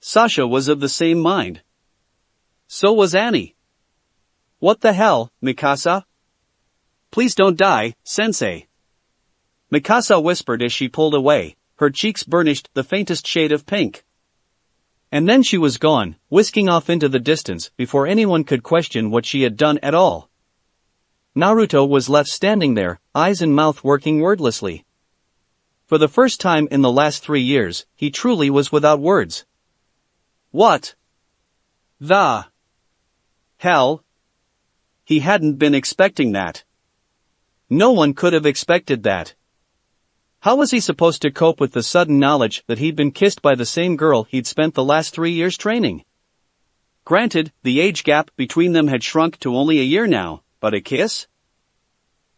Sasha was of the same mind. So was Annie. "What the hell, Mikasa? Please don't die, sensei." Mikasa whispered as she pulled away, her cheeks burnished the faintest shade of pink. And then she was gone, whisking off into the distance before anyone could question what she had done at all. Naruto was left standing there, eyes and mouth working wordlessly. For the first time in the last 3 years, he truly was without words. What the hell? He hadn't been expecting that. No one could have expected that. How was he supposed to cope with the sudden knowledge that he'd been kissed by the same girl he'd spent the last 3 years training? Granted, the age gap between them had shrunk to only a year now, but a kiss?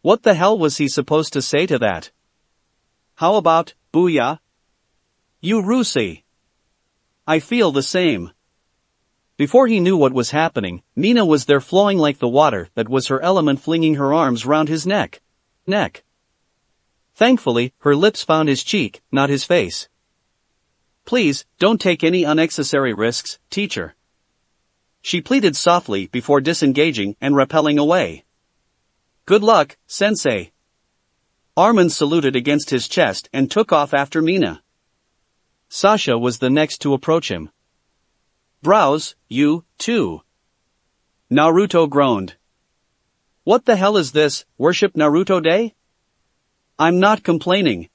What the hell was he supposed to say to that? How about, booyah? You Rusi. I feel the same. Before he knew what was happening, Mina was there flowing like the water that was her element, flinging her arms round his neck. Thankfully, her lips found his cheek, not his face. Please, don't take any unnecessary risks, teacher. She pleaded softly before disengaging and rappelling away. Good luck, sensei. Armin saluted against his chest and took off after Mina. Sasha was the next to approach him. Browse, you, too. Naruto groaned. What the hell is this, Worship Naruto Day? I'm not complaining.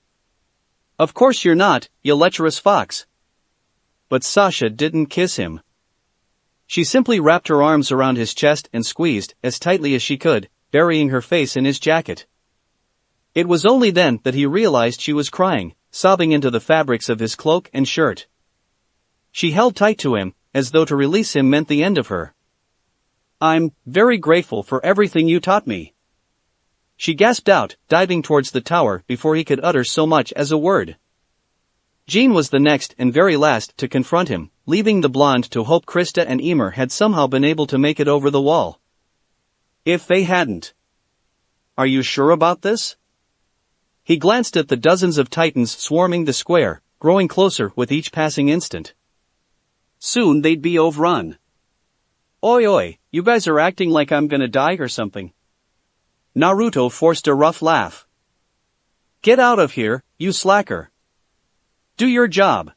Of course you're not, you lecherous fox. But Sasha didn't kiss him. She simply wrapped her arms around his chest and squeezed as tightly as she could, burying her face in his jacket. It was only then that he realized she was crying, sobbing into the fabrics of his cloak and shirt. She held tight to him, as though to release him meant the end of her. I'm very grateful for everything you taught me. She gasped out, diving towards the tower before he could utter so much as a word. Jean was the next and very last to confront him, leaving the blonde to hope Krista and Emer had somehow been able to make it over the wall. If they hadn't. Are you sure about this? He glanced at the dozens of titans swarming the square, growing closer with each passing instant. Soon they'd be overrun. Oi, you guys are acting like I'm gonna die or something. Naruto forced a rough laugh. Get out of here, you slacker. Do your job.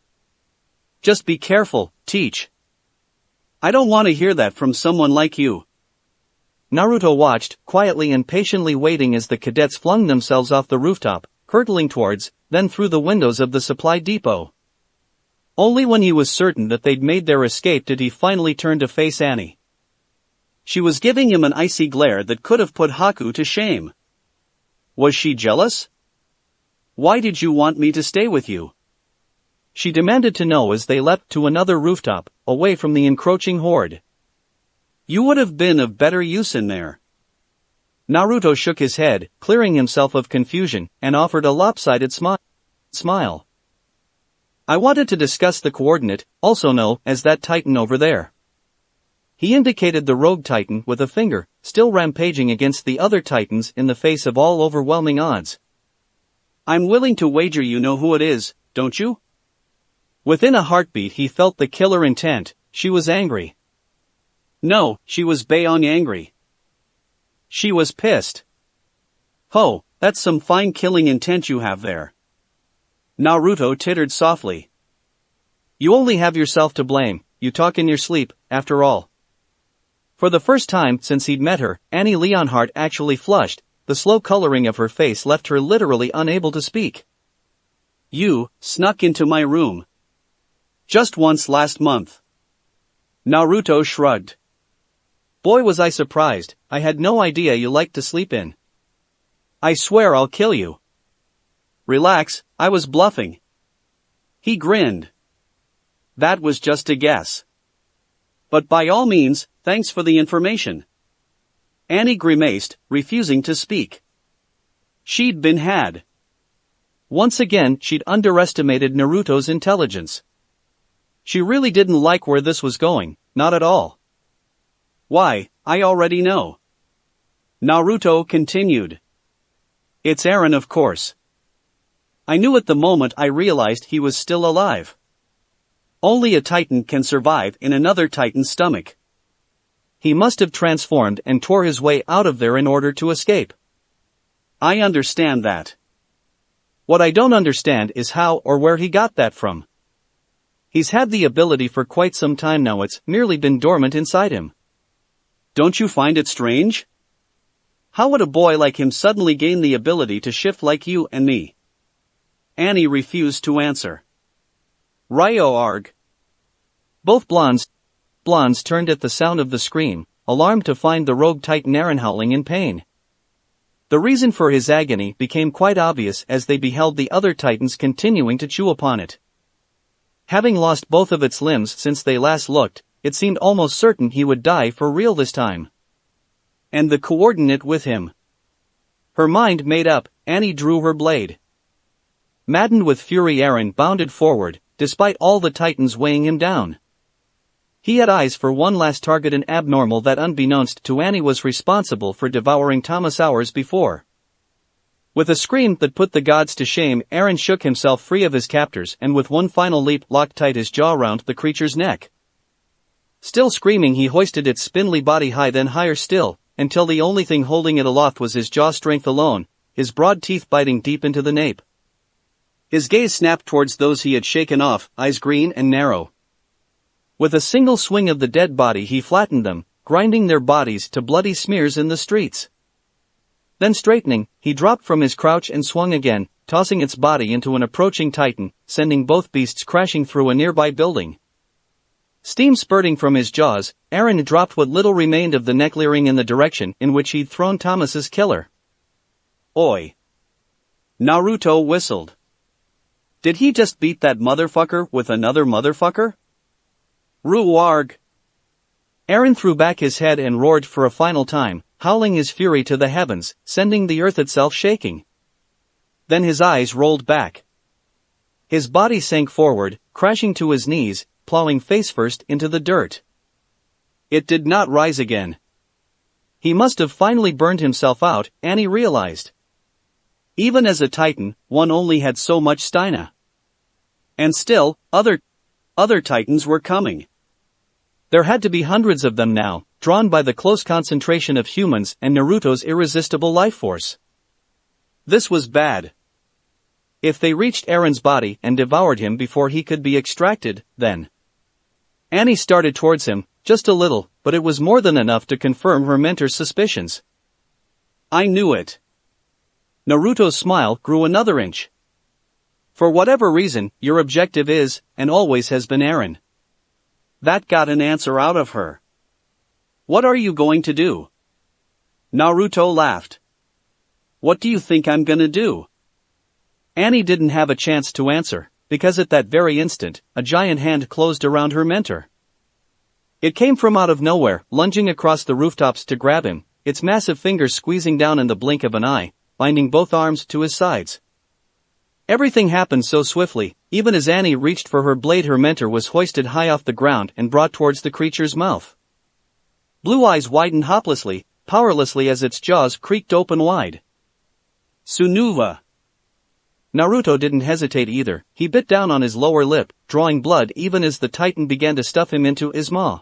Just be careful, teach. I don't want to hear that from someone like you. Naruto watched, quietly and patiently waiting as the cadets flung themselves off the rooftop, hurtling towards, then through the windows of the supply depot. Only when he was certain that they'd made their escape did he finally turn to face Annie. She was giving him an icy glare that could have put Haku to shame. Was she jealous? Why did you want me to stay with you? She demanded to know as they leapt to another rooftop, away from the encroaching horde. You would have been of better use in there. Naruto shook his head, clearing himself of confusion, and offered a lopsided smile. I wanted to discuss the coordinate, also known as that titan over there. He indicated the rogue titan with a finger, still rampaging against the other titans in the face of all overwhelming odds. I'm willing to wager you know who it is, don't you? Within a heartbeat he felt the killer intent. She was angry. No, she was beyond angry. She was pissed. Ho, that's some fine killing intent you have there. Naruto tittered softly. You only have yourself to blame, you talk in your sleep, after all. For the first time since he'd met her, Annie Leonhardt actually flushed, the slow coloring of her face left her literally unable to speak. You snuck into my room. Just once last month. Naruto shrugged. Boy was I surprised, I had no idea you liked to sleep in. I swear I'll kill you. Relax, I was bluffing. He grinned. That was just a guess. But by all means, thanks for the information. Annie grimaced, refusing to speak. She'd been had. Once again she'd underestimated Naruto's intelligence. She really didn't like where this was going, not at all. Why, I already know. Naruto continued. It's Eren, of course. I knew at the moment I realized he was still alive. Only a titan can survive in another titan's stomach. He must have transformed and tore his way out of there in order to escape. I understand that. What I don't understand is how or where he got that from. He's had the ability for quite some time now, it's merely been dormant inside him. Don't you find it strange? How would a boy like him suddenly gain the ability to shift like you and me? Annie refused to answer. Ryo arg. Both blondes turned at the sound of the scream, alarmed to find the rogue Titan Eren howling in pain. The reason for his agony became quite obvious as they beheld the other Titans continuing to chew upon it. Having lost both of its limbs since they last looked, it seemed almost certain he would die for real this time. And the coordinate with him. Her mind made up, Annie drew her blade. Maddened with fury, Eren bounded forward, despite all the Titans weighing him down. He had eyes for one last target, an abnormal that unbeknownst to Annie was responsible for devouring Thomas hours before. With a scream that put the gods to shame, Eren shook himself free of his captors and with one final leap locked tight his jaw round the creature's neck. Still screaming, he hoisted its spindly body high, then higher still, until the only thing holding it aloft was his jaw strength alone, his broad teeth biting deep into the nape. His gaze snapped towards those he had shaken off, eyes green and narrow. With a single swing of the dead body he flattened them, grinding their bodies to bloody smears in the streets. Then straightening, he dropped from his crouch and swung again, tossing its body into an approaching Titan, sending both beasts crashing through a nearby building. Steam spurting from his jaws, Eren dropped what little remained of the neck, leering in the direction in which he'd thrown Thomas's killer. Oi! Naruto whistled. Did he just beat that motherfucker with another motherfucker? Ruarg! Eren threw back his head and roared for a final time, howling his fury to the heavens, sending the earth itself shaking. Then his eyes rolled back. His body sank forward, crashing to his knees, plowing face first into the dirt. It did not rise again. He must have finally burned himself out, Annie realized. Even as a Titan, one only had so much stamina. And still, other Titans were coming. There had to be hundreds of them now, drawn by the close concentration of humans and Naruto's irresistible life force. This was bad. If they reached Eren's body and devoured him before he could be extracted, then... Annie started towards him, just a little, but it was more than enough to confirm her mentor's suspicions. I knew it. Naruto's smile grew another inch. For whatever reason, your objective is, and always has been, Eren. That got an answer out of her. What are you going to do? Naruto laughed. What do you think I'm gonna do? Annie didn't have a chance to answer, because at that very instant, a giant hand closed around her mentor. It came from out of nowhere, lunging across the rooftops to grab him, its massive fingers squeezing down in the blink of an eye, binding both arms to his sides. Everything happened so swiftly, even as Annie reached for her blade her mentor was hoisted high off the ground and brought towards the creature's mouth. Blue eyes widened hopelessly, powerlessly as its jaws creaked open wide. Sunuva! Naruto didn't hesitate either, he bit down on his lower lip, drawing blood even as the Titan began to stuff him into his maw.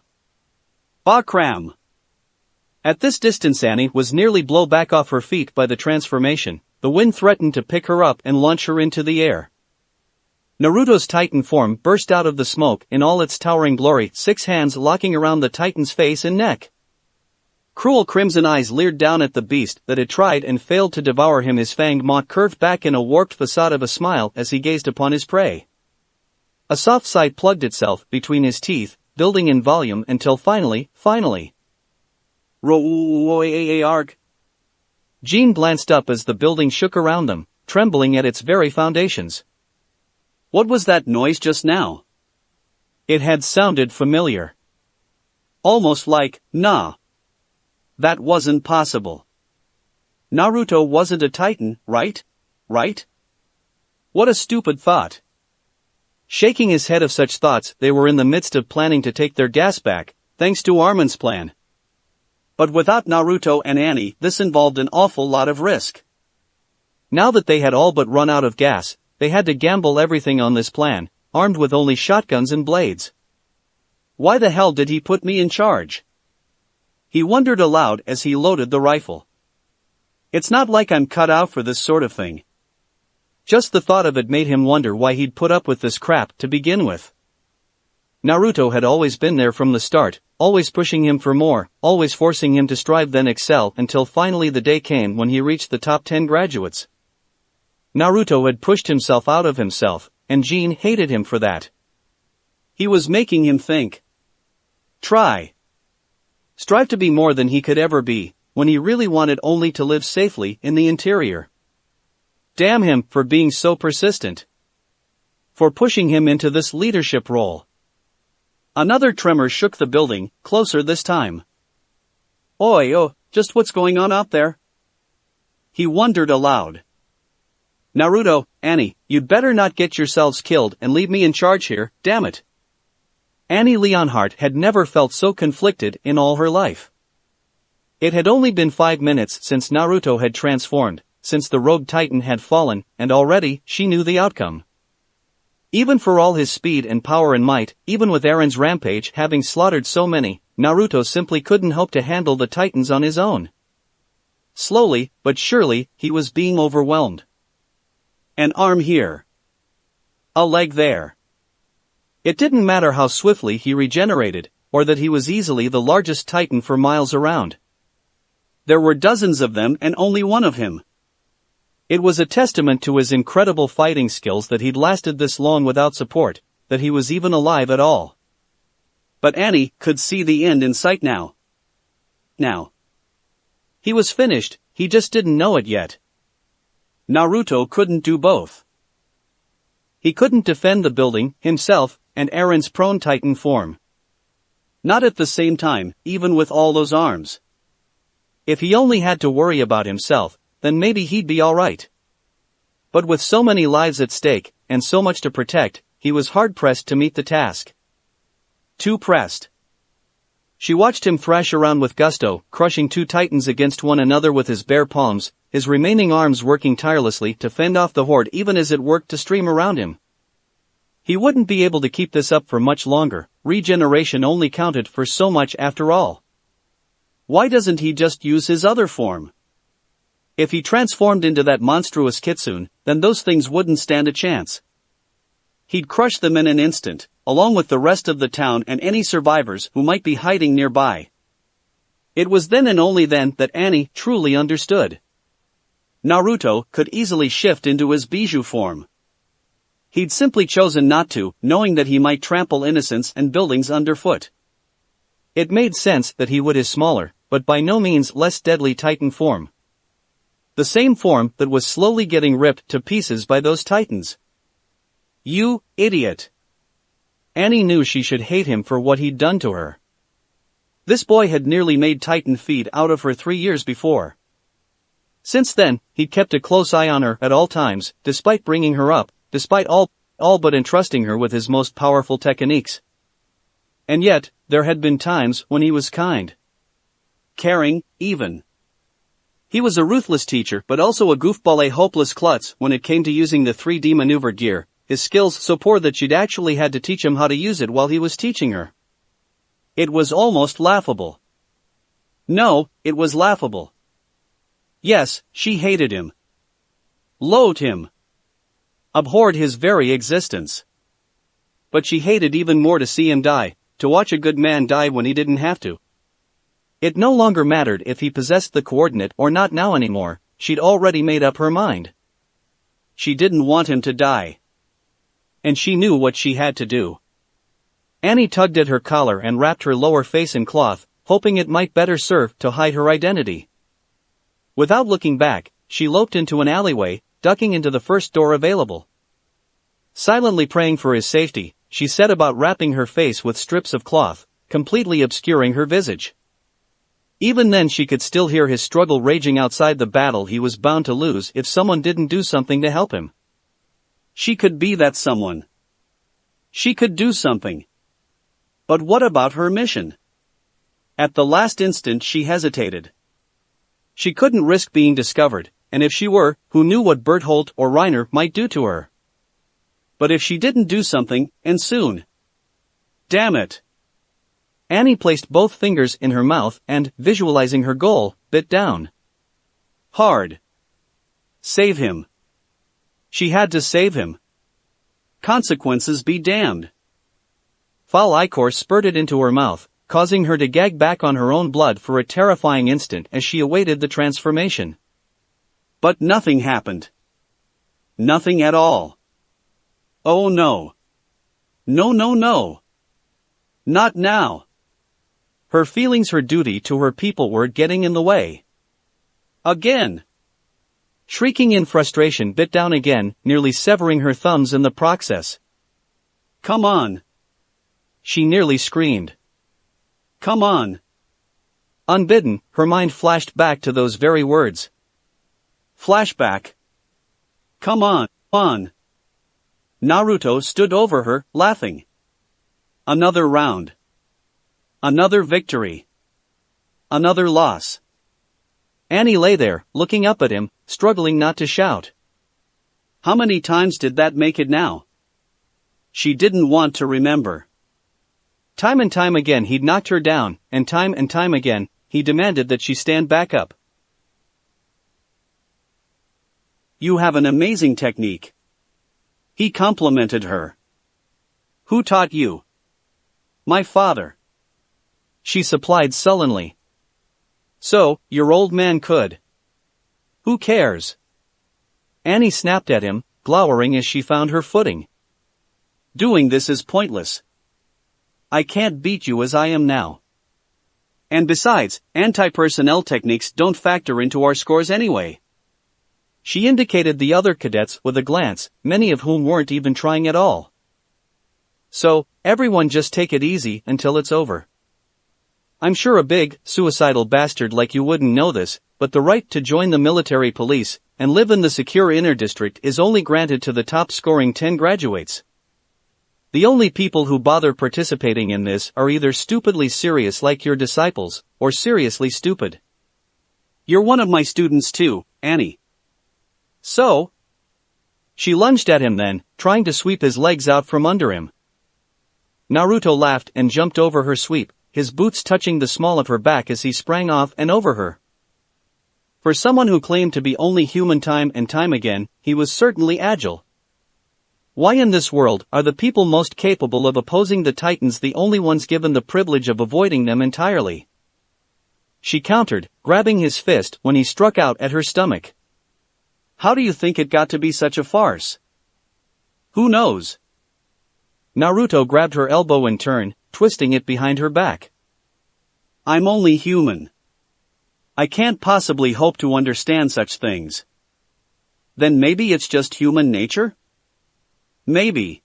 Bakram! At this distance Annie was nearly blown back off her feet by the transformation. The wind threatened to pick her up and launch her into the air. Naruto's Titan form burst out of the smoke in all its towering glory, 6 hands locking around the Titan's face and neck. Cruel crimson eyes leered down at the beast that had tried and failed to devour him, his fanged maw curved back in a warped facade of a smile as he gazed upon his prey. A soft sigh plugged itself between his teeth, building in volume until finally. Roarg! Jean glanced up as the building shook around them, trembling at its very foundations. What was that noise just now? It had sounded familiar. Almost like, nah. That wasn't possible. Naruto wasn't a Titan, right? What a stupid thought. Shaking his head of such thoughts, they were in the midst of planning to take their gas back, thanks to Armin's plan. But without Naruto and Annie, this involved an awful lot of risk. Now that they had all but run out of gas, they had to gamble everything on this plan, armed with only shotguns and blades. Why the hell did he put me in charge? He wondered aloud as he loaded the rifle. It's not like I'm cut out for this sort of thing. Just the thought of it made him wonder why he'd put up with this crap to begin with. Naruto had always been there from the start, always pushing him for more, always forcing him to strive then excel until finally the day came when he reached the top 10 graduates. Naruto had pushed himself out of himself, and Jean hated him for that. He was making him think. Strive to be more than he could ever be, when he really wanted only to live safely in the interior. Damn him for being so persistent. For pushing him into this leadership role. Another tremor shook the building, closer this time. Oh, just what's going on out there? He wondered aloud. Naruto, Annie, you'd better not get yourselves killed and leave me in charge here, damn it. Annie Leonhardt had never felt so conflicted in all her life. It had only been 5 minutes since Naruto had transformed, since the rogue titan had fallen, and already she knew the outcome. Even for all his speed and power and might, even with Eren's rampage having slaughtered so many, Naruto simply couldn't hope to handle the titans on his own. Slowly, but surely, he was being overwhelmed. An arm here. A leg there. It didn't matter how swiftly he regenerated, or that he was easily the largest titan for miles around. There were dozens of them and only one of him. It was a testament to his incredible fighting skills that he'd lasted this long without support, that he was even alive at all. But Annie could see the end in sight now. He was finished, he just didn't know it yet. Naruto couldn't do both. He couldn't defend the building, himself, and Eren's prone titan form. Not at the same time, even with all those arms. If he only had to worry about himself, then maybe he'd be alright. But with so many lives at stake, and so much to protect, he was hard-pressed to meet the task. Too pressed. She watched him thrash around with gusto, crushing 2 titans against one another with his bare palms, his remaining arms working tirelessly to fend off the horde even as it worked to stream around him. He wouldn't be able to keep this up for much longer, regeneration only counted for so much after all. Why doesn't he just use his other form? If he transformed into that monstrous kitsune, then those things wouldn't stand a chance. He'd crush them in an instant, along with the rest of the town and any survivors who might be hiding nearby. It was then and only then that Annie truly understood. Naruto could easily shift into his Bijou form. He'd simply chosen not to, knowing that he might trample innocents and buildings underfoot. It made sense that he would his smaller, but by no means less deadly titan form. The same form that was slowly getting ripped to pieces by those titans. You idiot. Annie knew she should hate him for what he'd done to her. This boy had nearly made Titan feed out of her 3 years before. Since then, he'd kept a close eye on her at all times, despite bringing her up, despite all but entrusting her with his most powerful techniques. And yet, there had been times when he was kind. Caring, even. He was a ruthless teacher but also a goofball, a hopeless klutz when it came to using the 3D maneuver gear, his skills so poor that she'd actually had to teach him how to use it while he was teaching her. It was almost laughable. No, it was laughable. Yes, she hated him. Loathed him. Abhorred his very existence. But she hated even more to see him die, to watch a good man die when he didn't have to. It no longer mattered if he possessed the coordinate or not now anymore, she'd already made up her mind. She didn't want him to die. And she knew what she had to do. Annie tugged at her collar and wrapped her lower face in cloth, hoping it might better serve to hide her identity. Without looking back, she loped into an alleyway, ducking into the first door available. Silently praying for his safety, she set about wrapping her face with strips of cloth, completely obscuring her visage. Even then she could still hear his struggle raging outside the battle he was bound to lose if someone didn't do something to help him. She could be that someone. She could do something. But what about her mission? At the last instant she hesitated. She couldn't risk being discovered, and if she were, who knew what Bertholdt or Reiner might do to her? But if she didn't do something, and soon. Damn it. Annie placed both fingers in her mouth and, visualizing her goal, bit down. Hard. Save him. She had to save him. Consequences be damned. Foul ichor spurted into her mouth, causing her to gag back on her own blood for a terrifying instant as she awaited the transformation. But nothing happened. Nothing at all. Oh no. No no no. Not now. Her feelings, her duty to her people were getting in the way. Again. Shrieking in frustration, bit down again, nearly severing her thumbs in the process. Come on. She nearly screamed. Come on. Unbidden, her mind flashed back to those very words. Flashback. Come on. Naruto stood over her, laughing. Another round. Another victory. Another loss. Annie lay there, looking up at him, struggling not to shout. How many times did that make it now? She didn't want to remember. Time and time again he'd knocked her down, and time again, he demanded that she stand back up. You have an amazing technique. He complimented her. Who taught you? My father. She supplied sullenly. So, your old man could. Who cares? Annie snapped at him, glowering as she found her footing. Doing this is pointless. I can't beat you as I am now. And besides, anti-personnel techniques don't factor into our scores anyway. She indicated the other cadets with a glance, many of whom weren't even trying at all. So, everyone just take it easy until it's over. I'm sure a big, suicidal bastard like you wouldn't know this, but the right to join the military police and live in the secure inner district is only granted to the top-scoring 10 graduates. The only people who bother participating in this are either stupidly serious like your disciples, or seriously stupid. You're one of my students too, Annie. So? She lunged at him then, trying to sweep his legs out from under him. Naruto laughed and jumped over her sweep, his boots touching the small of her back as he sprang off and over her. For someone who claimed to be only human time and time again, he was certainly agile. Why in this world are the people most capable of opposing the Titans the only ones given the privilege of avoiding them entirely? She countered, grabbing his fist when he struck out at her stomach. How do you think it got to be such a farce? Who knows? Naruto grabbed her elbow in turn, twisting it behind her back. I'm only human. I can't possibly hope to understand such things. Then maybe it's just human nature? Maybe.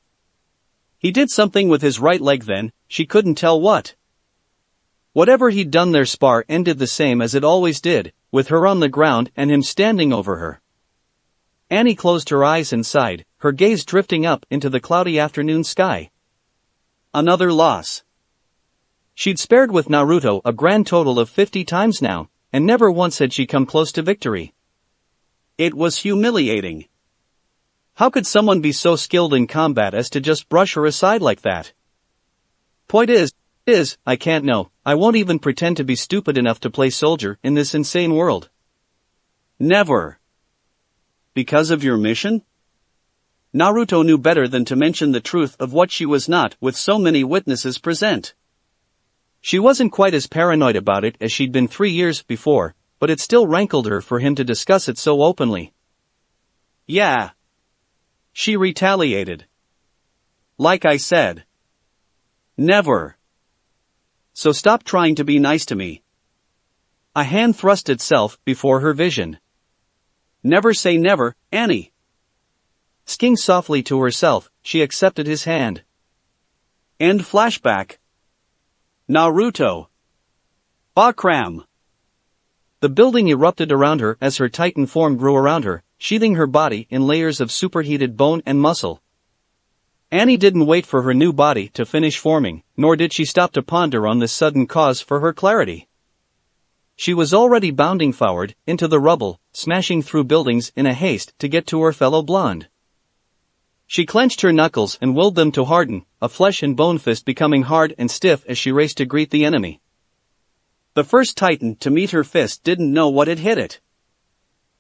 He did something with his right leg then, she couldn't tell what. Whatever he'd done, their spar ended the same as it always did, with her on the ground and him standing over her. Annie closed her eyes and sighed, her gaze drifting up into the cloudy afternoon sky. Another loss. She'd spared with Naruto a grand total of 50 times now, and never once had she come close to victory. It was humiliating. How could someone be so skilled in combat as to just brush her aside like that? Point is, I can't know, I won't even pretend to be stupid enough to play soldier in this insane world. Never. Because of your mission? Naruto knew better than to mention the truth of what she was not with so many witnesses present. She wasn't quite as paranoid about it as she'd been 3 years before, but it still rankled her for him to discuss it so openly. Yeah. She retaliated. Like I said. Never. So stop trying to be nice to me. A hand thrust itself before her vision. Never say never, Annie. Sking softly to herself, she accepted his hand. End flashback. Naruto. Bakram. The building erupted around her as her titan form grew around her, sheathing her body in layers of superheated bone and muscle. Annie didn't wait for her new body to finish forming, nor did she stop to ponder on this sudden cause for her clarity. She was already bounding forward, into the rubble, smashing through buildings in a haste to get to her fellow blonde. She clenched her knuckles and willed them to harden, a flesh and bone fist becoming hard and stiff as she raced to greet the enemy. The first titan to meet her fist didn't know what had hit it.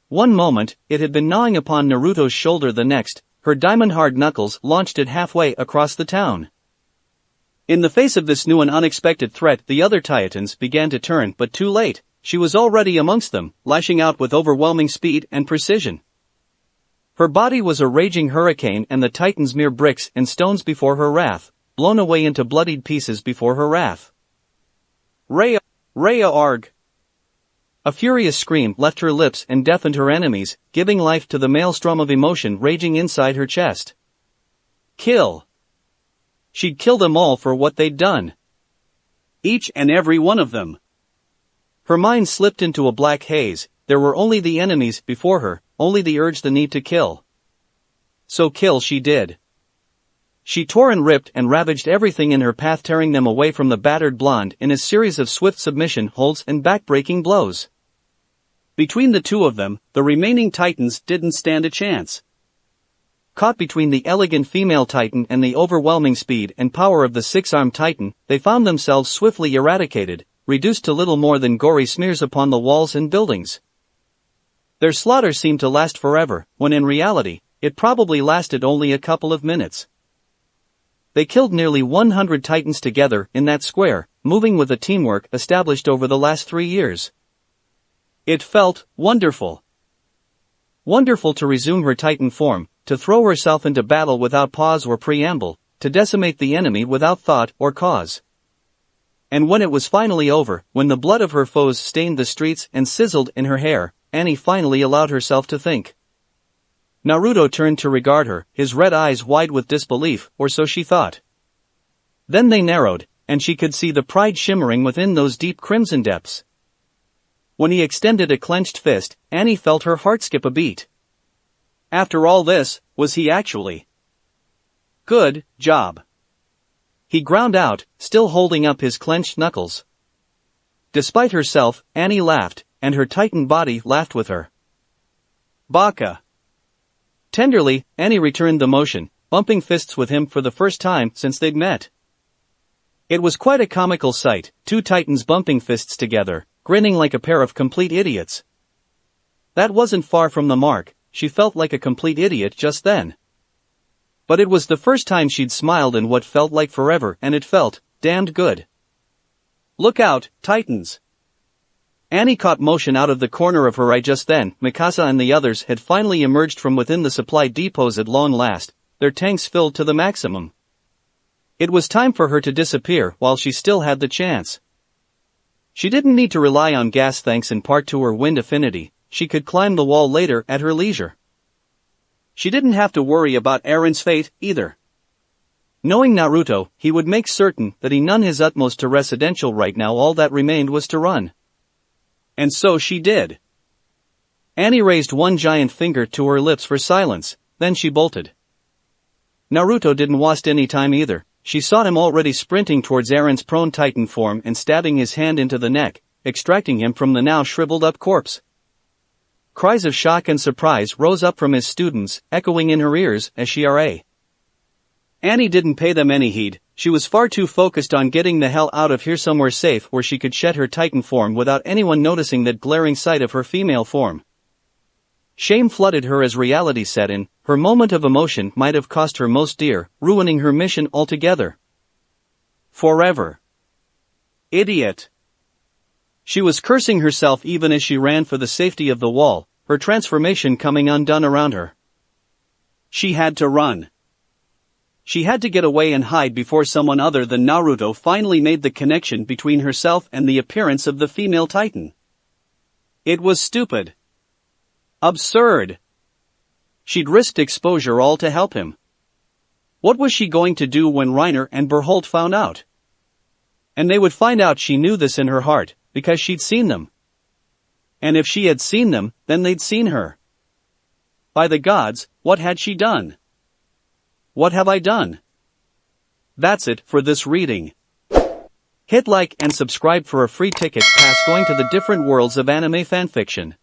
One moment, it had been gnawing upon Naruto's shoulder, the next, her diamond-hard knuckles launched it halfway across the town. In the face of this new and unexpected threat, the other Titans began to turn, but too late. She was already amongst them, lashing out with overwhelming speed and precision. Her body was a raging hurricane and the Titans mere bricks and stones before her wrath, blown away into bloodied pieces before her wrath. Rhea Arg! A furious scream left her lips and deafened her enemies, giving life to the maelstrom of emotion raging inside her chest. Kill! She'd kill them all for what they'd done. Each and every one of them. Her mind slipped into a black haze. There were only the enemies before her, only the urge, the need to kill. So kill she did. She tore and ripped and ravaged everything in her path, tearing them away from the battered blonde in a series of swift submission holds and back-breaking blows. Between the two of them, the remaining Titans didn't stand a chance. Caught between the elegant female Titan and the overwhelming speed and power of the six-armed Titan, they found themselves swiftly eradicated, reduced to little more than gory smears upon the walls and buildings. Their slaughter seemed to last forever, when in reality, it probably lasted only a couple of minutes. They killed nearly 100 Titans together in that square, moving with a teamwork established over the last 3 years. It felt wonderful. Wonderful to resume her Titan form, to throw herself into battle without pause or preamble, to decimate the enemy without thought or cause. And when it was finally over, when the blood of her foes stained the streets and sizzled in her hair, Annie finally allowed herself to think. Naruto turned to regard her, his red eyes wide with disbelief, or so she thought. Then they narrowed, and she could see the pride shimmering within those deep crimson depths. When he extended a clenched fist, Annie felt her heart skip a beat. After all this, was he actually? Good job. He ground out, still holding up his clenched knuckles. Despite herself, Annie laughed, and her Titan body laughed with her. Baka. Tenderly, Annie returned the motion, bumping fists with him for the first time since they'd met. It was quite a comical sight, two Titans bumping fists together, grinning like a pair of complete idiots. That wasn't far from the mark. She felt like a complete idiot just then. But it was the first time she'd smiled in what felt like forever, and it felt damned good. Look out, Titans! Annie caught motion out of the corner of her eye just then. Mikasa and the others had finally emerged from within the supply depots at long last, their tanks filled to the maximum. It was time for her to disappear while she still had the chance. She didn't need to rely on gas thanks in part to her wind affinity. She could climb the wall later at her leisure. She didn't have to worry about Eren's fate, either. Knowing Naruto, he would make certain that he done his utmost to residential. Right now all that remained was to run. And so she did. Annie raised one giant finger to her lips for silence, then she bolted. Naruto didn't waste any time either. She saw him already sprinting towards Eren's prone Titan form and stabbing his hand into the neck, extracting him from the now shriveled up corpse. Cries of shock and surprise rose up from his students, echoing in her ears as she Annie didn't pay them any heed. She was far too focused on getting the hell out of here somewhere safe where she could shed her Titan form without anyone noticing that glaring sight of her female form. Shame flooded her as reality set in. Her moment of emotion might have cost her most dear, ruining her mission altogether. Forever. Idiot. She was cursing herself even as she ran for the safety of the wall, her transformation coming undone around her. She had to run. She had to get away and hide before someone other than Naruto finally made the connection between herself and the appearance of the female Titan. It was stupid. Absurd. She'd risked exposure all to help him. What was she going to do when Reiner and Berholt found out? And they would find out. She knew this in her heart, because she'd seen them. And if she had seen them, then they'd seen her. By the gods, what had she done? What have I done? That's it for this reading. Hit like and subscribe for a free ticket pass going to the different worlds of anime fanfiction.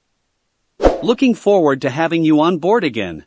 Looking forward to having you on board again.